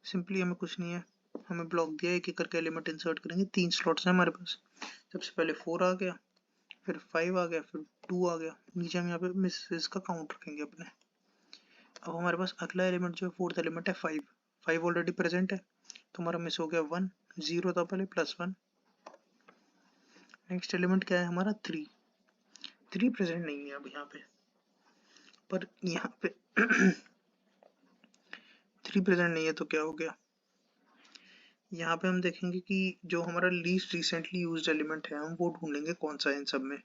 [SPEAKER 1] सिंपली हमें कुछ नहीं है, हमें ब्लॉक दिया है, एक एक करके एलिमेंट इंसर्ट करेंगे। 3 स्लॉट्स हैं हमारे पास। सबसे पहले 4 आ गया, फिर 5 आ गया, फिर 2 आ गया। नीचे हम यहाँ पे मिसेस का काउंट रखेंगे अपने। अब हमारे पास अगला एलिमेंट जो है, फोर्थ एलिमेंट है 5। 5 ऑलरेडी प्रेजेंट है, तो हमारा मिस हो गया 1। 0 था पहले, +1। नेक्स्ट एलिमेंट क्या है हमारा 3। 3 प्रेजेंट नहीं है अब यहाँ पे, पर यहाँ पे 3 प्रेजेंट नहीं है तो क्या हो गया, यहाँ पे हम देखेंगे कि जो हमारा लीस्ट रिसेंटली यूज्ड एलिमेंट है, हम वो ढूंढेंगे कौन सा है इन सब में।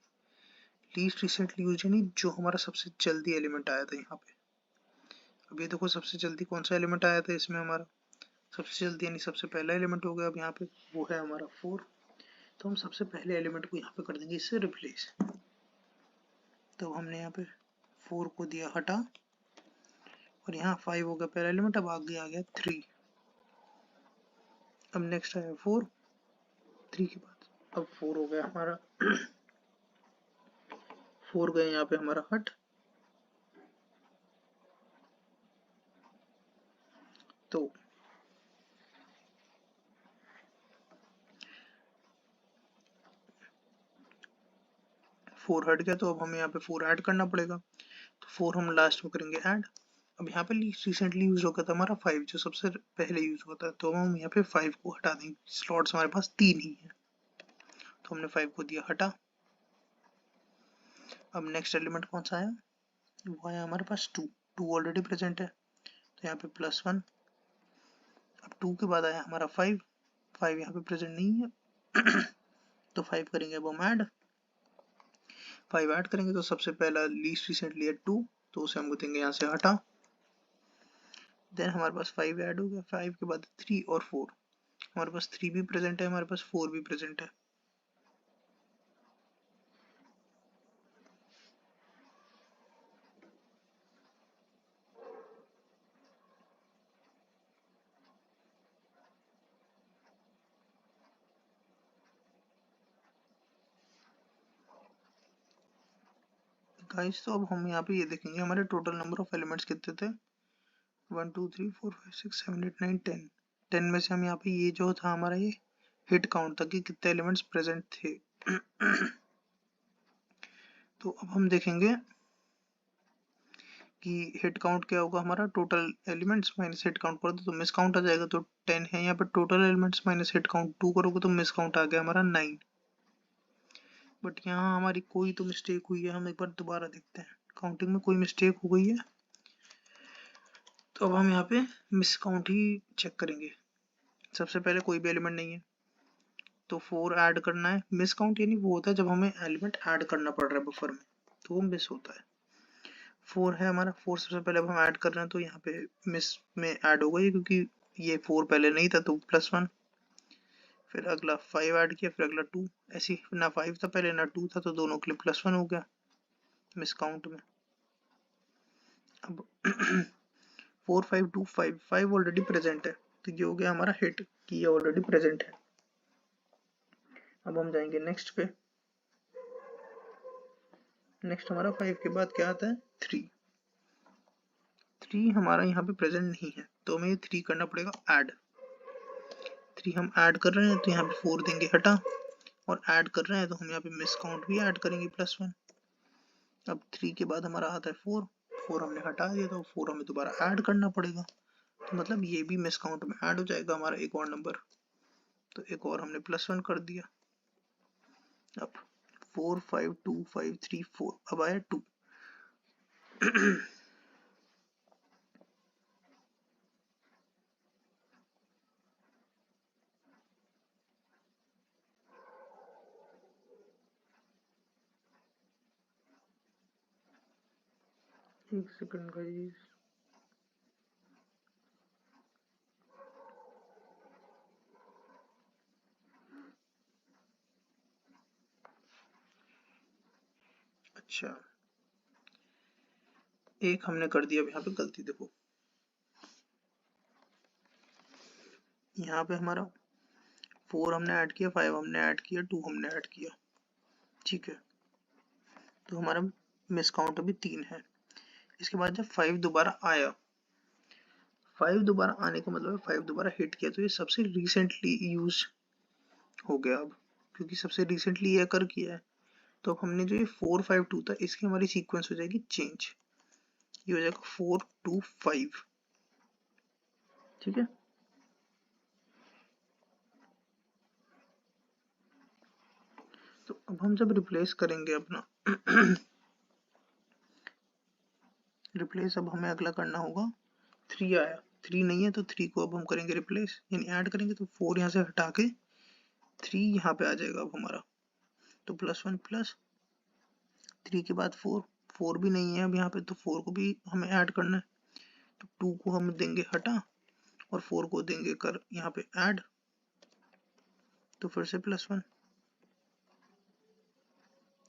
[SPEAKER 1] लीस्ट रिसेंटली यूज यानी जो हमारा सबसे जल्दी एलिमेंट आया था यहाँ पे। अब ये देखो सबसे जल्दी कौन सा एलिमेंट आया था इसमें, हमारा सबसे जल्दी यानी सबसे पहला एलिमेंट हो गया अब यहाँ पे, वो है हमारा 4। तो हम सबसे पहले एलिमेंट को यहाँ पे कर देंगे इससे रिप्लेस। तो हमने यहाँ पे 4 को दिया हटा, और यहाँ 5 हो गया पहला एलिमेंट, अब आगे आ गया 3। अब नेक्स्ट आया 4, 3 के बाद अब 4 हो गया हमारा 4 गए यहाँ पे हमारा हट। तो 4 हट गया, तो अब हमें यहाँ पे 4 ऐड करना पड़ेगा। तो 4 हम लास्ट में करेंगे ऐड। अब यहाँ पे रिसेंटली यूज हो गया था हमारा 5, जो सबसे पहले यूज हुआ था, तो हम यहाँ पे 5 को हटा देंगे। स्लॉट्स हमारे पास 3 ही है, तो हमने 5 को दिया हटा। अब नेक्स्ट एलिमेंट कौन सा है, वो है हमारे पास 2। 2 ऑलरेडी प्रेजेंट है, तो यहाँ पे +1। अब 2 के बाद आया हमारा 5। 5 यहाँ पे प्रेजेंट नहीं है तो 5 करेंगे अब हम ऐड। 5 ऐड करेंगे तो सबसे पहला लीस्ट रिसेंटली है 2, तो उसे हम देंगे यहाँ से हटा। देन हमारे पास 5 ऐड हो गया। 5 के बाद 3 और 4। हमारे पास 3 भी प्रेजेंट है, हमारे पास 4 भी प्रेजेंट है। गाइस तो अब हम यहाँ पे ये देखेंगे हमारे टोटल नंबर ऑफ एलिमेंट्स कितने थे। 1 2 3 4 5 6 7 8 9 10। 10 में से हम यहाँ पे ये जो था हमारा ये हिट काउंट था कि कितने एलिमेंट्स प्रेजेंट थे तो अब हम देखेंगे कि हिट काउंट क्या होगा हमारा, total elements minus hit count कर दो तो मिस काउंट आ जाएगा। तो 10 है यहाँ पे total elements minus hit count 2 करोगे तो मिस काउंट आ गया हमारा 9। बट यहाँ हमारी कोई तो मिस्टेक हुई है, हम एक बार दोबारा देखते हैं। काउंटिंग में कोई मिस्टेक हो गई है, तो अब हम यहाँ पे मिस काउंट ही चेक करेंगे। सबसे पहले कोई भी एलिमेंट नहीं है, तो 4 ऐड करना है। मिस काउंट यानी वो होता है जब हमें एलिमेंट ऐड करना पड़ रहा है बफर में, तो वो मिस होता है। 4 है हमारा, 4 सबसे पहले अब हम ऐड कर रहे हैं, तो यहाँ पे मिस में ऐड हो गई क्योंकि ये 4 पहले नहीं था, तो +1। फिर अगला 5 ऐड किया, फिर अगला 2। ऐसी ना 5 था पहले ना 2 था, तो दोनों के लिए +1 हो गया मिस काउंट में। अब 4 5 2 5 5 ऑलरेडी प्रेजेंट है, तो ये हो गया हमारा हिट कि ये ऑलरेडी प्रेजेंट है। अब हम जाएंगे नेक्स्ट पे। नेक्स्ट हमारा 5 के बाद क्या आता है 3। 3 हमारा यहाँ पे प्रेजेंट नहीं है, तो हमें 3 करना पड़ेगा ऐड। 3 हम ऐड कर रहे हैं, तो यहाँ पे 4 देंगे हटा, और ऐड कर रहे हैं तो हम यहाँ पे मिस काउंट भी ऐड करेंगे +1। अब 3 के बाद हमारा आता है 4। 4 हमने हटा दिया, तो 4 हमें दोबारा ऐड करना पड़ेगा, तो मतलब ये भी मिस काउंट में ऐड हो जाएगा हमारा एक और नंबर, तो एक और हमने +1 कर दिया। अब 4 5 2 5 3 4, अब आया 2। एक सेकंड गाइस, अच्छा एक हमने कर दिया। अब यहाँ पे गलती देखो, यहाँ पे हमारा 4 हमने ऐड किया, 5 हमने ऐड किया, 2 हमने ऐड किया, ठीक है। तो हमारा मिस काउंट अभी 3 है। इसके बाद जब 5 दोबारा आया, 5 दोबारा आने का मतलब है 5 दोबारा हिट किया, तो ये सबसे रिसेंटली यूज हो गया अब, क्योंकि सबसे रिसेंटली ये कर किया है। तो अब हमने जो ये 4 5 2 था, इसकी हमारी सीक्वेंस हो जाएगी चेंज, ये हो जाएगा 4 2 5, ठीक है। तो अब हम जब रिप्लेस करेंगे अपना रिप्लेस, अब हमें अगला करना होगा 3 आया, 3 नहीं है तो 3 को अब हम करेंगे रिप्लेस, यानी ऐड करेंगे, तो 4 यहाँ से हटा के 3 यहाँ पे आ जाएगा अब हमारा। तो +1 प्लस 3 के बाद 4, 4 भी नहीं है अब यहाँ पे, तो 4 को भी हमें ऐड करना है। तो 2 को हम देंगे हटा और 4 को देंगे कर यहाँ पे ऐड, तो फिर से +1।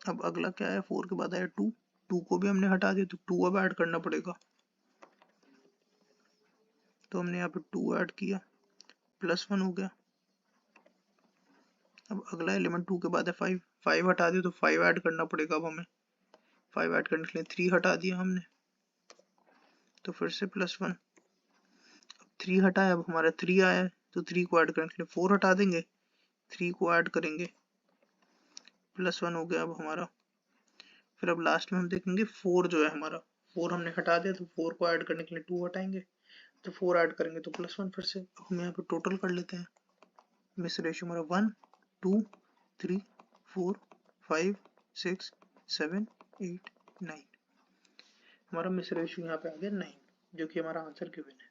[SPEAKER 1] अब अगला क्या है, 4 के बाद आया 2, 2 को भी हमने हटा दिया, तो 2 अब ऐड करना पड़ेगा। तो हमने यहाँ पे 2 ऐड किया, +1 हो गया। अब अगला एलिमेंट 2 के बाद है 5, 5 हटा दिया, तो 5 ऐड करना पड़ेगा अब हमें। 5 ऐड करने के लिए 3 हटा दिया हमने, तो फिर से +1। 3 हटाया, अब हमारा 3 आया है, तो 3 को ऐड करने के लिए 4 हटा देंगे, 3 को ऐड करेंगे, +1 हो गया अब हमारा। फिर अब लास्ट में हम देखेंगे 4 जो है हमारा, 4 हमने हटा दिया, तो 4 को ऐड करने के लिए 2 हटाएंगे, तो 4 ऐड करेंगे तो +1 फिर से। अब हम यहाँ पे टोटल कर लेते हैं, मिस रेशियो हमारा 1 2 3 4 5 6 7 8 9, हमारा मिस रेशियो यहाँ पे आ गया 9, जो कि हमारा आंसर गिवन है।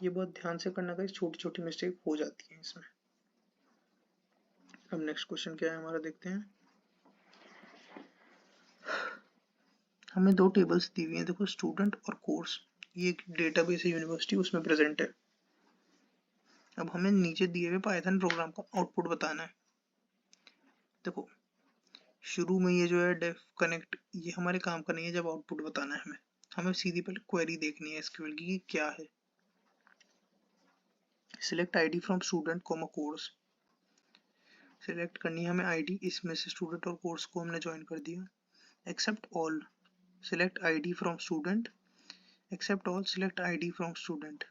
[SPEAKER 1] ये बहुत ध्यान से करना का, छोटी छोटी मिस्टेक हो जाती है इसमें। अब नेक्स्ट क्वेश्चन क्या है हमारा, देखते हैं। हमें 2 टेबल्स दी हुई हैं, देखो स्टूडेंट और कोर्स, ये एक डेटाबेस है यूनिवर्सिटी, उसमें प्रेजेंट है। अब हमें नीचे दिए हुए पाइथन प्रोग्राम का आउटपुट बताना है। देखो शुरू में ये जो है डेफ कनेक्ट, ये हमारे काम का नहीं है जब आउटपुट बताना है हमें। हमें सीधी पहले क्वेरी देखनी है एसक्यूएल की क्या है। Select ID from student comma course, select करनी है हमें आईडी, इसमें से स्टूडेंट और कोर्स को हमने ज्वाइन कर दिया। Except all, select ID from student, except all, select ID from student,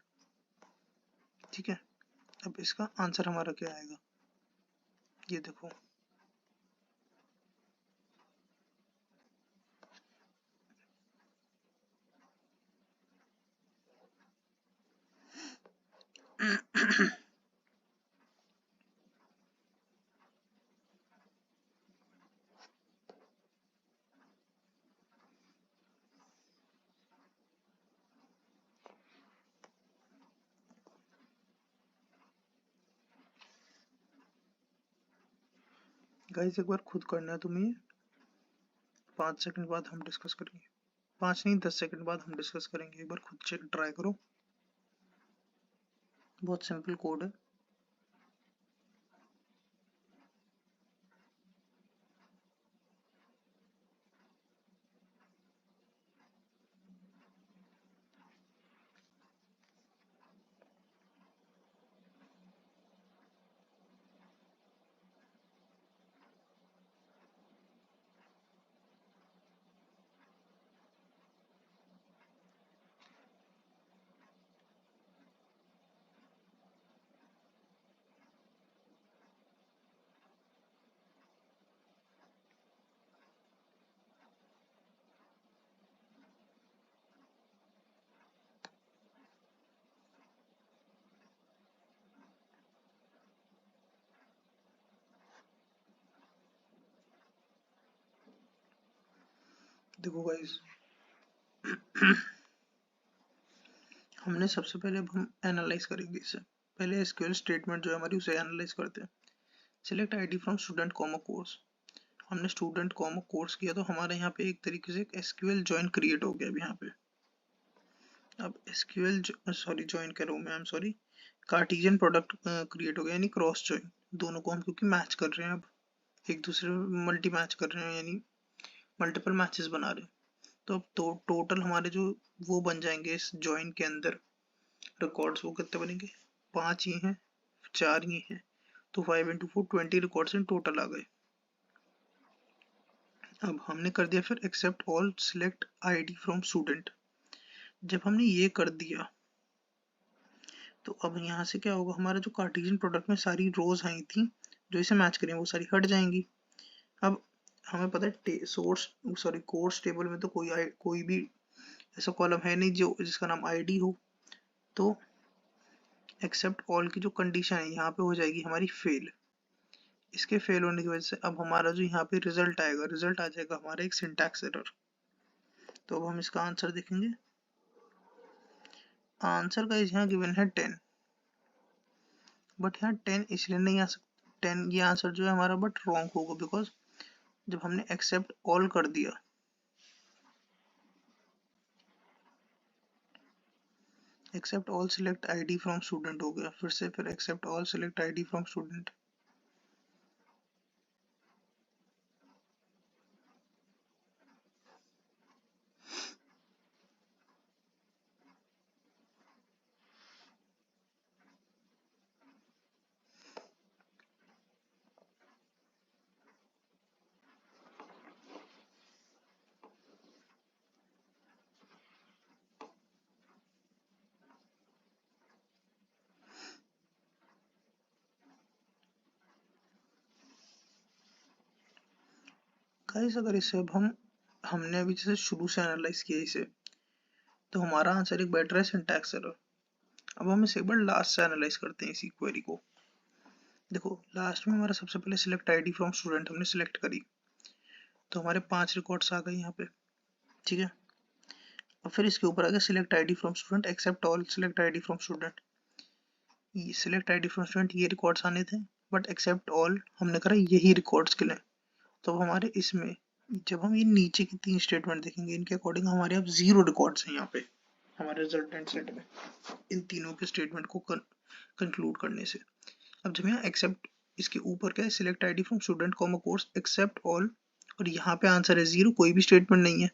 [SPEAKER 1] ठीक है। अब इसका आंसर हमारा क्या आएगा, ये देखो गाइस, एक बार खुद करना है तुम्हें, 5 सेकंड बाद हम डिस्कस करेंगे, 5 नहीं 10 सेकंड बाद हम डिस्कस करेंगे, एक बार खुद ट्राई करो, बहुत सिंपल कोड है। देखो गाइस, हमने सबसे पहले अब हम एनालाइज करेंगे इसे। पहले एसक्यूएल स्टेटमेंट जो है हमारी उसे एनालाइज करते हैं। Select ID from student comma course. हमने स्टूडेंट कॉमा कोर्स किया तो हमारे यहाँ पे एक तरीके से एसक्यूएल जॉइन क्रिएट हो गया अब यहाँ पे। अब एसक्यूएल सॉरी जॉइन कर रहा हूँ मैं, I am sorry, Cartesian product create हो गया, यानी क्रॉस जॉइन। दोनों को हम क्योंकि मैच कर रहे हैं, अब एक दूसरे में मल्टी मैच कर रहे हैं, यानी मल्टीपल मैचेस बना रहे हैं। तो अब तो टोटल हमारे जो वो बन जाएंगे इस जॉइन के अंदर रिकॉर्ड्स, वो कितने बनेंगे, 5 ये हैं, 4 ये हैं, तो 5 इंटू 4 20 रिकॉर्ड्स इन टोटल आ गए। अब हमने कर दिया फिर except all select ID from student. जब हमने ये कर दिया तो अब यहाँ से क्या होगा, हमारा जो कार्टेशियन प्रोडक्ट में सारी रोज आई थी जो इसे मैच करें वो सारी हट जाएंगी। अब हमें पता है सोर्स सॉरी कोर्स टेबल में तो कोई भी ऐसा कॉलम है नहीं जो जिसका नाम आईडी हो, तो एक्सेप्ट ऑल की जो कंडीशन है यहाँ पे हो जाएगी हमारी फेल। इसके फेल होने की वजह से अब हमारा जो यहाँ पे रिजल्ट आएगा, रिजल्ट आ जाएगा हमारा एक सिंटैक्स एरर। तो अब हम इसका आंसर देखेंगे। आंसर का यहाँ गिवन है 10, बट यहाँ 10 इसलिए नहीं आ सकता, 10 ये आंसर जो है हमारा बट रॉन्ग होगा, बिकॉज जब हमने एक्सेप्ट ऑल कर दिया, except all select ID from student हो गया, फिर से फिर except all select ID from student. Guys अगर इसे अब हमने अभी जैसे शुरू से एनालाइज किया इसे, तो हमारा आंसर एक बेटर है सिंटैक्स एरर। अब हम इसे एक बार लास्ट से एनालाइज करते हैं इसी क्वेरी को। देखो लास्ट में हमारा सबसे पहले सिलेक्ट आईडी फ्रॉम स्टूडेंट हमने सिलेक्ट करी, तो हमारे 5 रिकॉर्ड्स आ गए यहाँ पे, ठीक है। और फिर इसके ऊपर आ गया select ID from student except all select ID from student. ये सिलेक्ट आईडी फ्रॉम स्टूडेंट ये रिकॉर्ड्स आने थे, बट एक्सेप्ट ऑल हमने करा यही रिकॉर्ड्स के लिए। तो अब हमारे इसमें जब हम ये नीचे की 3 स्टेटमेंट देखेंगे, इनके अकॉर्डिंग हमारे अब 0 रिकॉर्ड्स हैं यहाँ पे हमारे रिजल्टेंट सेट में, इन तीनों के स्टेटमेंट को कंक्लूड करने से। अब जब यहाँ एक्सेप्ट इसके ऊपर क्या है, select ID from student comma course except all, और यहाँ पे आंसर है 0, कोई भी स्टेटमेंट नहीं है,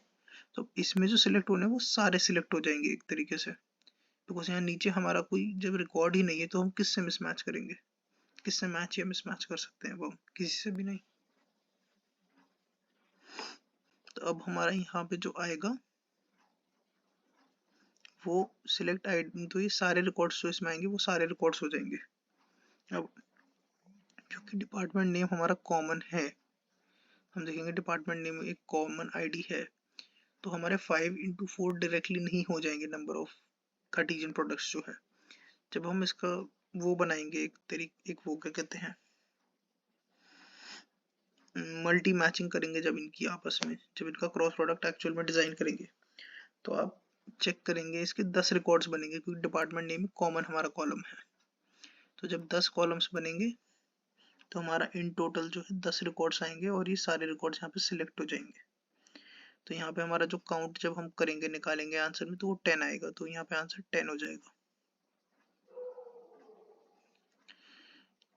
[SPEAKER 1] तो इसमें जो सिलेक्ट होने वो सारे सिलेक्ट हो जाएंगे एक तरीके से, बिकॉज यहाँ नीचे हमारा कोई जब रिकॉर्ड ही नहीं है तो हम किससे मिसमैच करेंगे, किससे मैच या मिसमैच कर सकते हैं, वो किसी से भी नहीं। तो अब हमारा यहाँ पे जो आएगा वो सिलेक्ट आईडी, तो ये सारे रिकॉर्ड्स जो इसमें आएंगे वो सारे रिकॉर्ड्स हो जाएंगे। अब क्योंकि डिपार्टमेंट नेम हमारा कॉमन है, हम देखेंगे डिपार्टमेंट नेम एक कॉमन आईडी है, तो हमारे 5 इंटू 4 डायरेक्टली नहीं हो जाएंगे नंबर ऑफ कार्टेशियन प्रोडक्ट्स जो है। जब हम इसका वो बनाएंगे एक वो क्या कहते हैं, मल्टी मैचिंग करेंगे जब इनकी आपस में, जब इनका क्रॉस प्रोडक्ट एक्चुअल में डिजाइन करेंगे, तो आप चेक करेंगे इसके 10 रिकॉर्ड्स बनेंगे, क्योंकि डिपार्टमेंट नेम कॉमन हमारा कॉलम है। तो जब 10 कॉलम्स बनेंगे तो हमारा इन टोटल जो है 10 रिकॉर्ड्स आएंगे, और ये सारे रिकॉर्ड्स यहाँ पे सिलेक्ट हो जाएंगे। तो यहाँ पे हमारा जो काउंट जब हम करेंगे निकालेंगे आंसर में, तो वो 10 आएगा, तो यहाँ पे आंसर 10 हो जाएगा।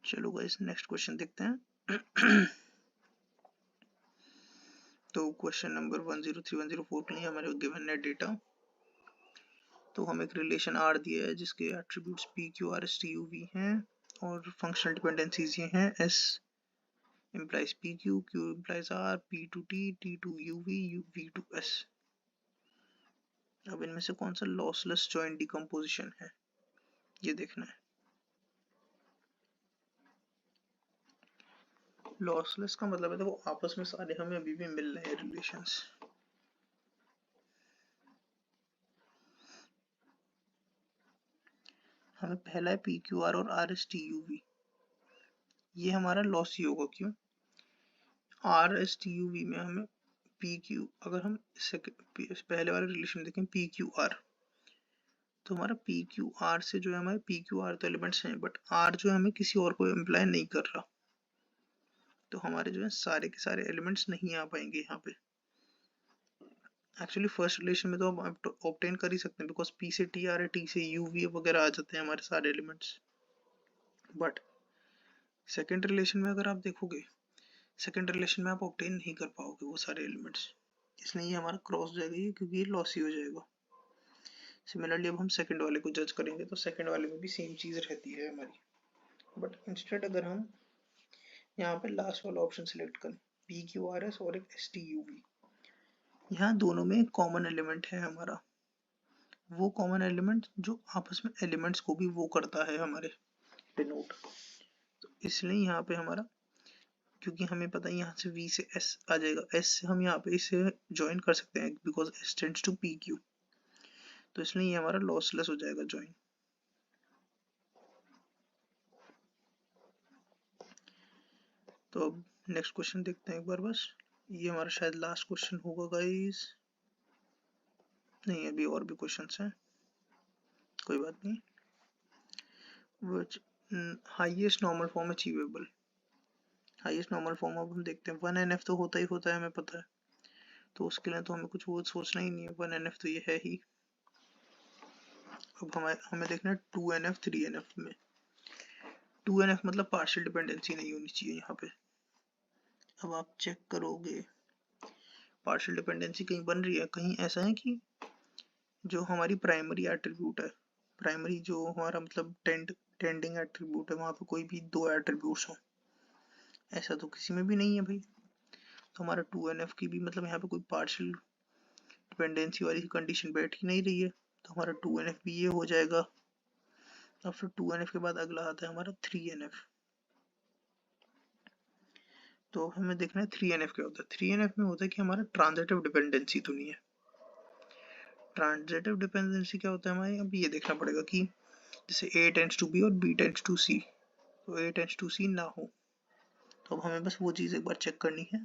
[SPEAKER 1] चलो गाइस नेक्स्ट क्वेश्चन देखते हैं। तो क्वेश्चन नंबर 103-104 के लिए हमारे गिवन है डेटा, तो हम एक रिलेशन आर दिया है जिसके attributes P Q R S T U V हैं, और फंक्शनल डिपेंडेंसीज ये हैं S implies pq, q implies r, p to t, t to uv, v to s। अब इनमें से कौन सा लॉसलेस जॉइंट डिकम्पोजिशन है ये देखना है। लॉसलेस का मतलब है देखो आपस में सारे हमें अभी भी मिल रहे हैं रिलेशंस। हमें पहला है पी क्यू आर और R S T U V, ये हमारा लॉस ही होगा, क्यों, R S T U V में हमें पी क्यू, अगर हम पहले वाले रिलेशन देखें पी क्यू आर, तो हमारा पी क्यू आर से जो है हमारे पी क्यू आर तो एलिमेंट्स हैं, बट आर जो है हमें किसी और को इम्प्लाई नहीं कर रहा, तो हमारे जो है सारे के सारे एलिमेंट्स नहीं आ पाएंगे यहाँ पे। एक्चुअली फर्स्ट रिलेशन में तो हम ऑब्टेन कर ही सकते हैं, बिकॉज पी से टी आ रहा है, टी से यू वी वगैरह आ जाते हैं हमारे सारे एलिमेंट्स। बट सेकेंड रिलेशन में अगर आप देखोगे, सेकेंड रिलेशन में आप ऑब्टेन नहीं कर पाओगे वो सारे एलिमेंट्स, इसलिए ये हमारा क्रॉस जाएगा ये, क्योंकि ये लॉसी हो जाएगा। सिमिलरली अब हम सेकंड वाले को जज करेंगे तो सेकंड वाले में भी सेम चीज़ रहती है हमारी, बट इंस्टेड अगर हम यहाँ पे लास्ट वाला ऑप्शन सिलेक्ट करें पी क्यू आर एस और एक एस टी यू वी, यहाँ दोनों में एक कॉमन एलिमेंट है हमारा, वो कॉमन एलिमेंट जो आपस में एलिमेंट्स को भी वो करता है हमारे डिनोट, तो इसलिए यहाँ पे हमारा, क्योंकि हमें पता है यहाँ से V से S आ जाएगा, S से हम यहाँ पे इसे ज्वाइन कर सकते हैं बिकॉज S टेंड्स टू PQ, तो इसलिए ये हमारा लॉसलेस हो जाएगा ज्वाइन। तो अब नेक्स्ट क्वेश्चन देखते हैं एक बार बस, ये हमारा शायद लास्ट क्वेश्चन होगा गाइस, नहीं अभी और भी क्वेश्चंस हैं, कोई बात नहीं। Which highest normal form achievable, highest normal form अब हम देखते हैं 1NF तो होता ही होता है हमें पता है, तो उसके लिए तो हमें कुछ वो सोचना ही नहीं है, 1NF तो ये है ही। अब हमें देखना है 2NF 3NF में, 2NF मतलब पार्शियल डिपेंडेंसी नहीं होनी चाहिए यहाँ पे। अब आप चेक करोगे पार्शियल डिपेंडेंसी कहीं बन रही है, कहीं ऐसा है कि जो हमारी प्राइमरी एट्रीब्यूट है, प्राइमरी जो हमारा मतलब टेंडिंग एट्रीब्यूट है, वहाँ पे कोई भी दो एट्रीब्यूट्स हो, ऐसा तो किसी में भी नहीं है भाई, तो हमारा 2NF की भी मतलब यहाँ पे कोई पार्शियल डिपेंडेंसी वाली कंडीशन बैठ ही नहीं रही है, तो हमारा 2NF भी ये हो जाएगा। अब फिर 2NF के बाद अगला आता है हमारा 3NF, तो हमें देखना है 3NF क्या होता है। 3NF में होता है कि हमारा ट्रांजिटिव डिपेंडेंसी तो नहीं है। ट्रांजिटिव डिपेंडेंसी क्या होता है हमारे, अब ये देखना पड़ेगा कि जैसे A टेंड्स टू B और B टेंड्स टू C, तो A टेंड्स टू C ना हो, तो अब हमें बस वो चीज़ एक बार चेक करनी है।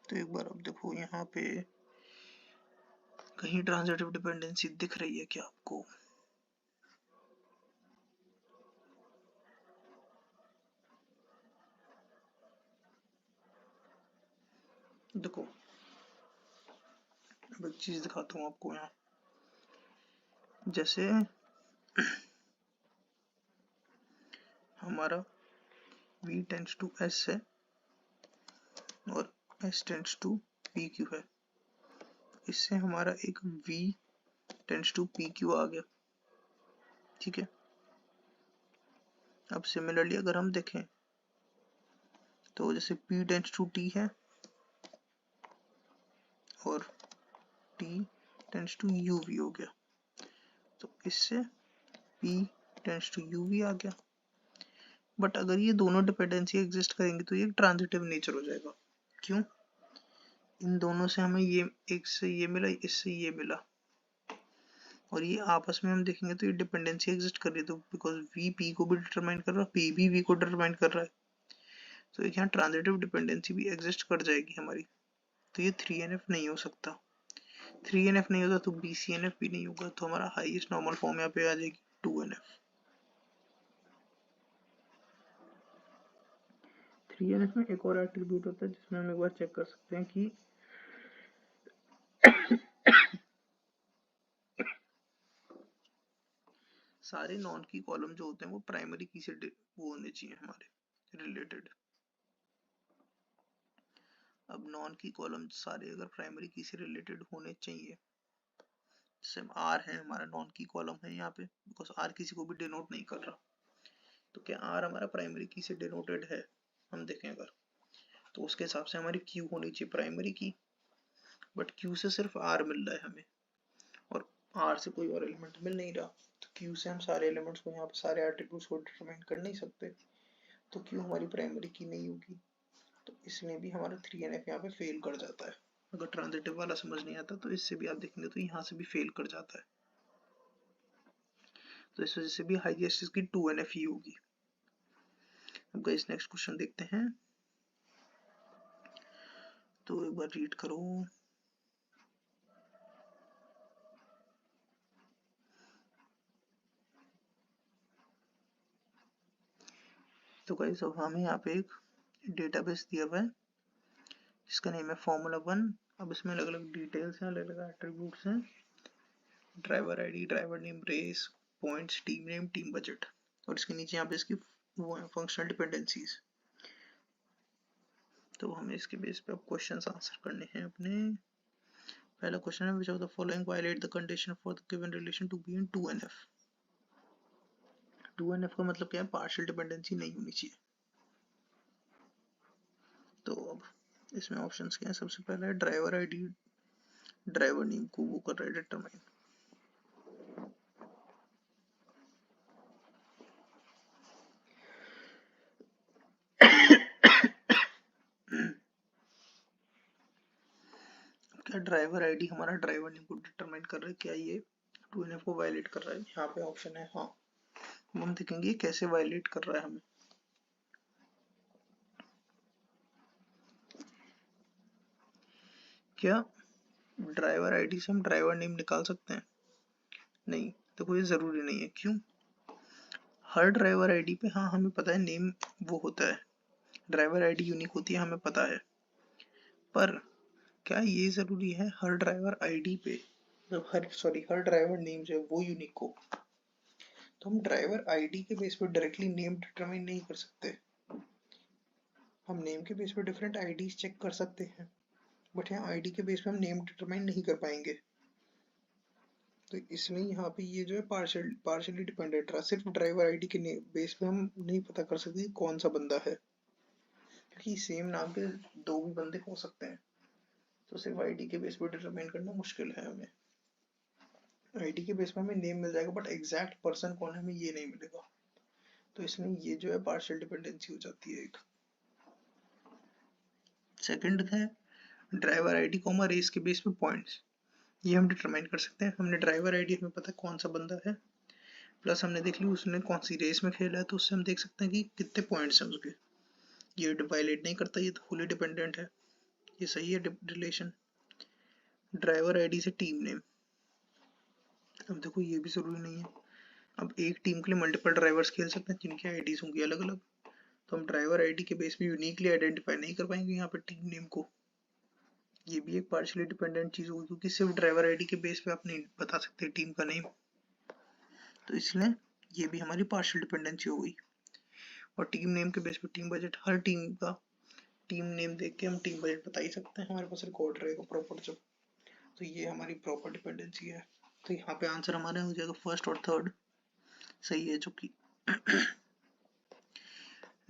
[SPEAKER 1] तो एक बार अब देखो यहाँ पे कहीं ट्रांजिटिव डिपेंडेंसी दिख रही है क्या आपको? देखो अब एक चीज दिखाता हूँ आपको यहाँ, जैसे हमारा V टेंड्स टू S है और S टेंड्स टू PQ है, इससे हमारा एक V टेंड्स टू PQ आ गया, ठीक है। अब सिमिलरली अगर हम देखें तो जैसे P टेंड्स टू T है और T टेंड्स टू UV हो गया, तो इससे P टेंड्स टू UV आ गया। बट अगर ये दोनों डिपेंडेंसी एग्जिस्ट करेंगी तो ये ट्रांजिटिव नेचर हो जाएगा, क्यों? इन दोनों से हमें ये एक से ये मिला, इससे ये मिला, और ये आपस में हम देखेंगे तो ये डिपेंडेंसी एग्जिस्ट कर रही है, तो बिकॉज V P को भी डिटरमाइन कर रहा है, P भी V को डिटरमाइन कर रहा है, तो एक यहाँ ट्रांजिटिव डिपेंडेंसी भी एग्जिस्ट कर जाएगी हमारी, तो ये 3NF नहीं हो सकता। 3NF नहीं होता तो BCNF भी नहीं होगा, तो हमारा हाईएस्ट नॉर्मल फॉर्म यहाँ पे आ जाएगी 2NF। 3NF में एक और एट्रीब्यूट होता है जिसमें हम एक बार चेक कर सकते हैं कि सारे नॉन की कॉलम जो होते हैं वो प्राइमरी की से वो होने चाहिए हमारे रिलेटेड। अब नॉन की कॉलम सारे अगर प्राइमरी की से रिलेटेड होने चाहिए, जैसे R है हमारा नॉन की कॉलम है यहाँ पे, बिकॉज R किसी को भी डिनोट नहीं कर रहा, तो क्या R हमारा प्राइमरी की से डिनोटेड है? हम देखें अगर, तो उसके हिसाब से हमारी Q होनी चाहिए प्राइमरी की, बट Q से सिर्फ R मिल रहा है हमें और R से कोई और एलिमेंट मिल नहीं रहा, तो Q से हम सारे एलिमेंट्स को यहाँ पे सारे एट्रीब्यूट्स को डिटरमाइन कर नहीं सकते, तो Q हमारी प्राइमरी की नहीं होगी, तो इसमें भी हमारा 3NF यहाँ पे फेल कर जाता है। अगर ट्रांजिटिव वाला समझ नहीं आता तो इससे भी आप देखेंगे तो यहाँ से भी फेल कर जाता है। तो इस वजह से भी हाईएस्ट इसकी 2NF ही होगी। अब गाइस नेक्स्ट क्वेश्चन देखते हैं, तो एक बार रीड करो। तो गाइस अब हमें यहाँ पे एक डेटाबेस दिया हुआ है जिसका नेम है Formula 1। अब इसमें अलग अलग डिटेल्स हैं, अलग अलग एट्रीब्यूट्स हैं, driver ID, driver name, race, points, team name, team budget, और इसके नीचे यहाँ पे इसकी वो है फंक्शनल डिपेंडेंसीज। तो हमें इसके बेस पे अब क्वेश्चंस आंसर करने हैं अपने। पहला क्वेश्चन है which of the following violate the condition for the given relation to be in 2NF। 2NF का मतलब क्या है, पार्शियल डिपेंडेंसी नहीं होनी चाहिए। तो अब इसमें ऑप्शंस क्या है, सबसे पहला है ड्राइवर आईडी, ड्राइवर नेम को वो कर रहा है डिटरमाइन। क्या ड्राइवर आईडी हमारा ड्राइवर नेम को डिटरमाइन कर रहा है, क्या ये 2NF को वायलेट कर रहा है? यहाँ पे ऑप्शन है हाँ। हम देखेंगे कैसे वायलेट कर रहा है हमें। क्या ड्राइवर आईडी से हम ड्राइवर नेम निकाल सकते हैं? नहीं, तो कोई जरूरी नहीं है। क्यों? हर ड्राइवर आईडी पे हाँ हमें पता है नेम वो होता है, ड्राइवर आईडी यूनिक होती है, हमें पता है, पर क्या ये जरूरी है हर ड्राइवर आईडी पे, मतलब हर ड्राइवर नेम जो है वो यूनिक हो? तो हम ड्राइवर आईडी के बेस पर डायरेक्टली नेम डिटरमाइन नहीं कर सकते। हम नेम के बेस पर डिफरेंट आईडीज चेक कर सकते हैं, बट यहाँ आईडी के बेस पे हम नेम डिटरमाइन नहीं कर पाएंगे। तो इसलिए यहाँ पे ये जो है पार्शियली डिपेंडेंट रहा। सिर्फ ड्राइवर आईडी के बेस पे हम नहीं पता कर सकते कौन सा बंदा है, क्योंकि सेम नाम के दो भी बंदे हो सकते हैं। तो सिर्फ आईडी के बेस पे डिटरमाइन करना मुश्किल है हमें। आईडी के बेस पे हमें नेम मिल जाएगा, बट एग्जैक्ट पर्सन कौन है हमें ये नहीं मिलेगा। तो इसमें ये जो है पार्शियल डिपेंडेंसी हो जाती है एक। सेकंड है ड्राइवर आईडी कॉमा रेस के बेस पे पॉइंट्स। ये हम डिटरमाइन कर सकते हैं। हमने ड्राइवर आईडी हमें पता है कौन सा बंदा है, प्लस हमने देख ली उसने कौन सी रेस में खेला है, तो उससे हम देख सकते हैं कि कितने पॉइंट्स हैं उसके। ये वायलेट नहीं करता, ये तो फुली डिपेंडेंट है, ये सही है रिलेशन। ड्राइवर आईडी से टीम नेम, अब देखो ये भी जरूरी नहीं है। अब एक टीम के लिए मल्टीपल ड्राइवर्स खेल सकते हैं जिनकी आईडीज होंगी अलग अलग, तो हम ड्राइवर आईडी के बेस पे यूनिकली आइडेंटिफाई नहीं कर पाएंगे यहाँ पे टीम नेम को। ये भी एक पार्शियली डिपेंडेंट चीज होगी, क्योंकि सिर्फ ड्राइवर आईडी के बेस पे आप नहीं बता सकते टीम का नेम। तो इसलिए ये भी हमारी पार्शियल डिपेंडेंसी हो गई। और टीम नेम के बेस पे टीम बजट, हर टीम का टीम नेम देख के हम टीम बजट बता ही सकते हैं, हमारे पास रिकॉर्ड रहेगा प्रॉपर जब। तो ये हमारी प्रॉपर डिपेंडेंसी है। तो यहाँ पे आंसर हमारा हो जाएगा फर्स्ट और थर्ड सही है जो कि।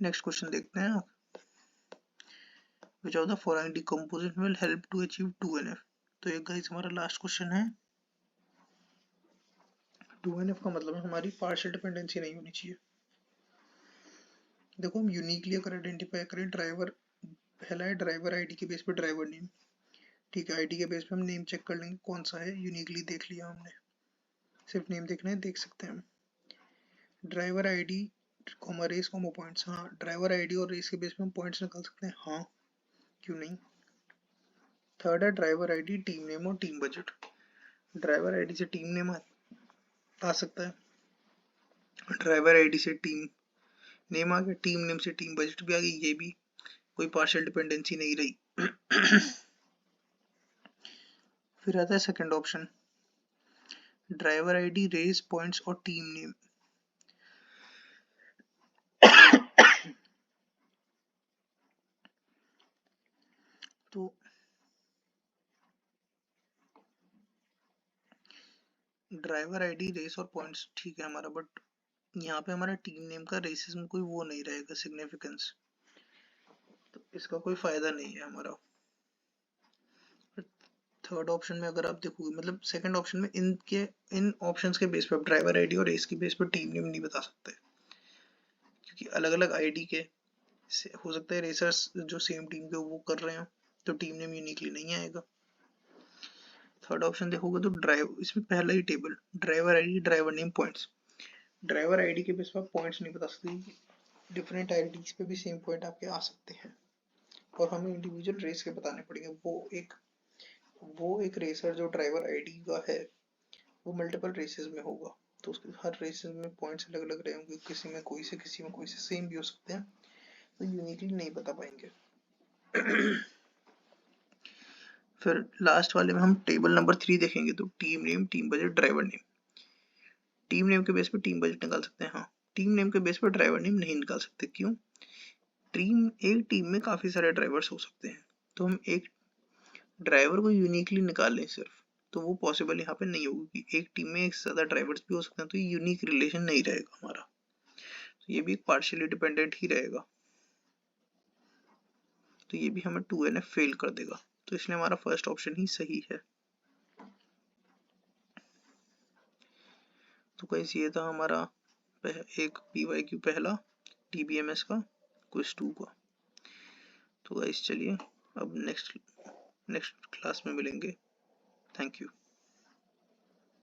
[SPEAKER 1] नेक्स्ट क्वेश्चन देखते हैं, which of the following decomposition will help to achieve 2NF। तो ये गाइस हमारा लास्ट क्वेश्चन है। 2NF का मतलब है हमारी पार्शियल डिपेंडेंसी नहीं होनी चाहिए। देखो हम यूनिकली अगर आइडेंटिफाई करें, ड्राइवर पहला है ड्राइवर आईडी के बेस पे ड्राइवर नेम, ठीक है, आईडी के बेस पे हम नेम चेक कर लेंगे कौन सा है, यूनिकली देख लिया हमने, सिर्फ नेम देखना है, देख सकते हैं हम। Driver ID comma race comma points, हाँ ड्राइवर आईडी और रेस के बेस पे हम पॉइंट्स निकाल सकते हैं, हाँ क्यों नहीं। थर्ड है ड्राइवर आईडी, टीम नेम और टीम बजट। ड्राइवर आईडी से टीम नेम आ सकता है, ड्राइवर आईडी से टीम नेम आ गया, टीम नेम से टीम बजट भी आ गई, ये भी कोई पार्शियल डिपेंडेंसी नहीं रही। फिर आता है second option, driver ID, race, points और टीम नेम। तो ड्राइवर आईडी, रेस और पॉइंट्स ठीक है हमारा, बट यहाँ पे हमारा टीम नेम का रेसेस में कोई वो नहीं रहेगा सिग्निफिकेंस, तो इसका कोई फायदा नहीं है हमारा। थर्ड ऑप्शन में अगर आप देखोगे, मतलब सेकंड ऑप्शन में इन ऑप्शंस के बेस पे आप ड्राइवर आईडी और रेस के बेस पे टीम नेम नहीं बता सकते, क्योंकि अलग अलग आईडी के हो सकता है रेसर्स जो सेम टीम के वो कर रहे हो, तो टीम नेम यूनिकली नहीं आएगा। थर्ड ऑप्शन देखोगे तो ड्राइव, इसमें पहला ही table driver ID, driver name, points, driver ID के बेस पर आप पॉइंट्स नहीं बता सकते, डिफरेंट आईडीज पे भी सेम पॉइंट आपके आ सकते हैं और हमें इंडिविजुअल रेस के बताने पड़ेंगे। वो एक रेसर जो ड्राइवर आईडी का है वो मल्टीपल रेसेस में होगा, तो उसके हर रेसेस में पॉइंट्स अलग अलग रहेंगे, किसी में कोई से किसी में कोई से सेम भी हो सकते हैं, तो यूनिकली नहीं बता पाएंगे। फिर लास्ट वाले में हम टेबल नंबर 3 देखेंगे, तो team name, team budget, driver name. Team name के बेस पे टीम बजट निकाल सकते हैं, हाँ। टीम नेम के बेस पे ड्राइवर नेम नहीं निकाल सकते, क्यों? एक टीम में काफी सारे ड्राइवर्स हो सकते हैं, तो हम एक ड्राइवर को यूनिकली निकाल लें सिर्फ, तो वो पॉसिबल यहाँ पे नहीं होगी। एक टीम में एक से ज्यादा ड्राइवर्स भी हो सकते हैं, तो ये यूनिक रिलेशन नहीं रहेगा हमारा, तो ये भी पार्शियली डिपेंडेंट ही रहेगा, तो ये भी हमें 2NF फेल कर देगा, तो इसलिए हमारा फर्स्ट ऑप्शन ही सही है। तो गाइस ये था हमारा एक PYQ पहला TBMS का क्विज 2 का। तो गाइस चलिए अब नेक्स्ट क्लास में मिलेंगे। Thank you.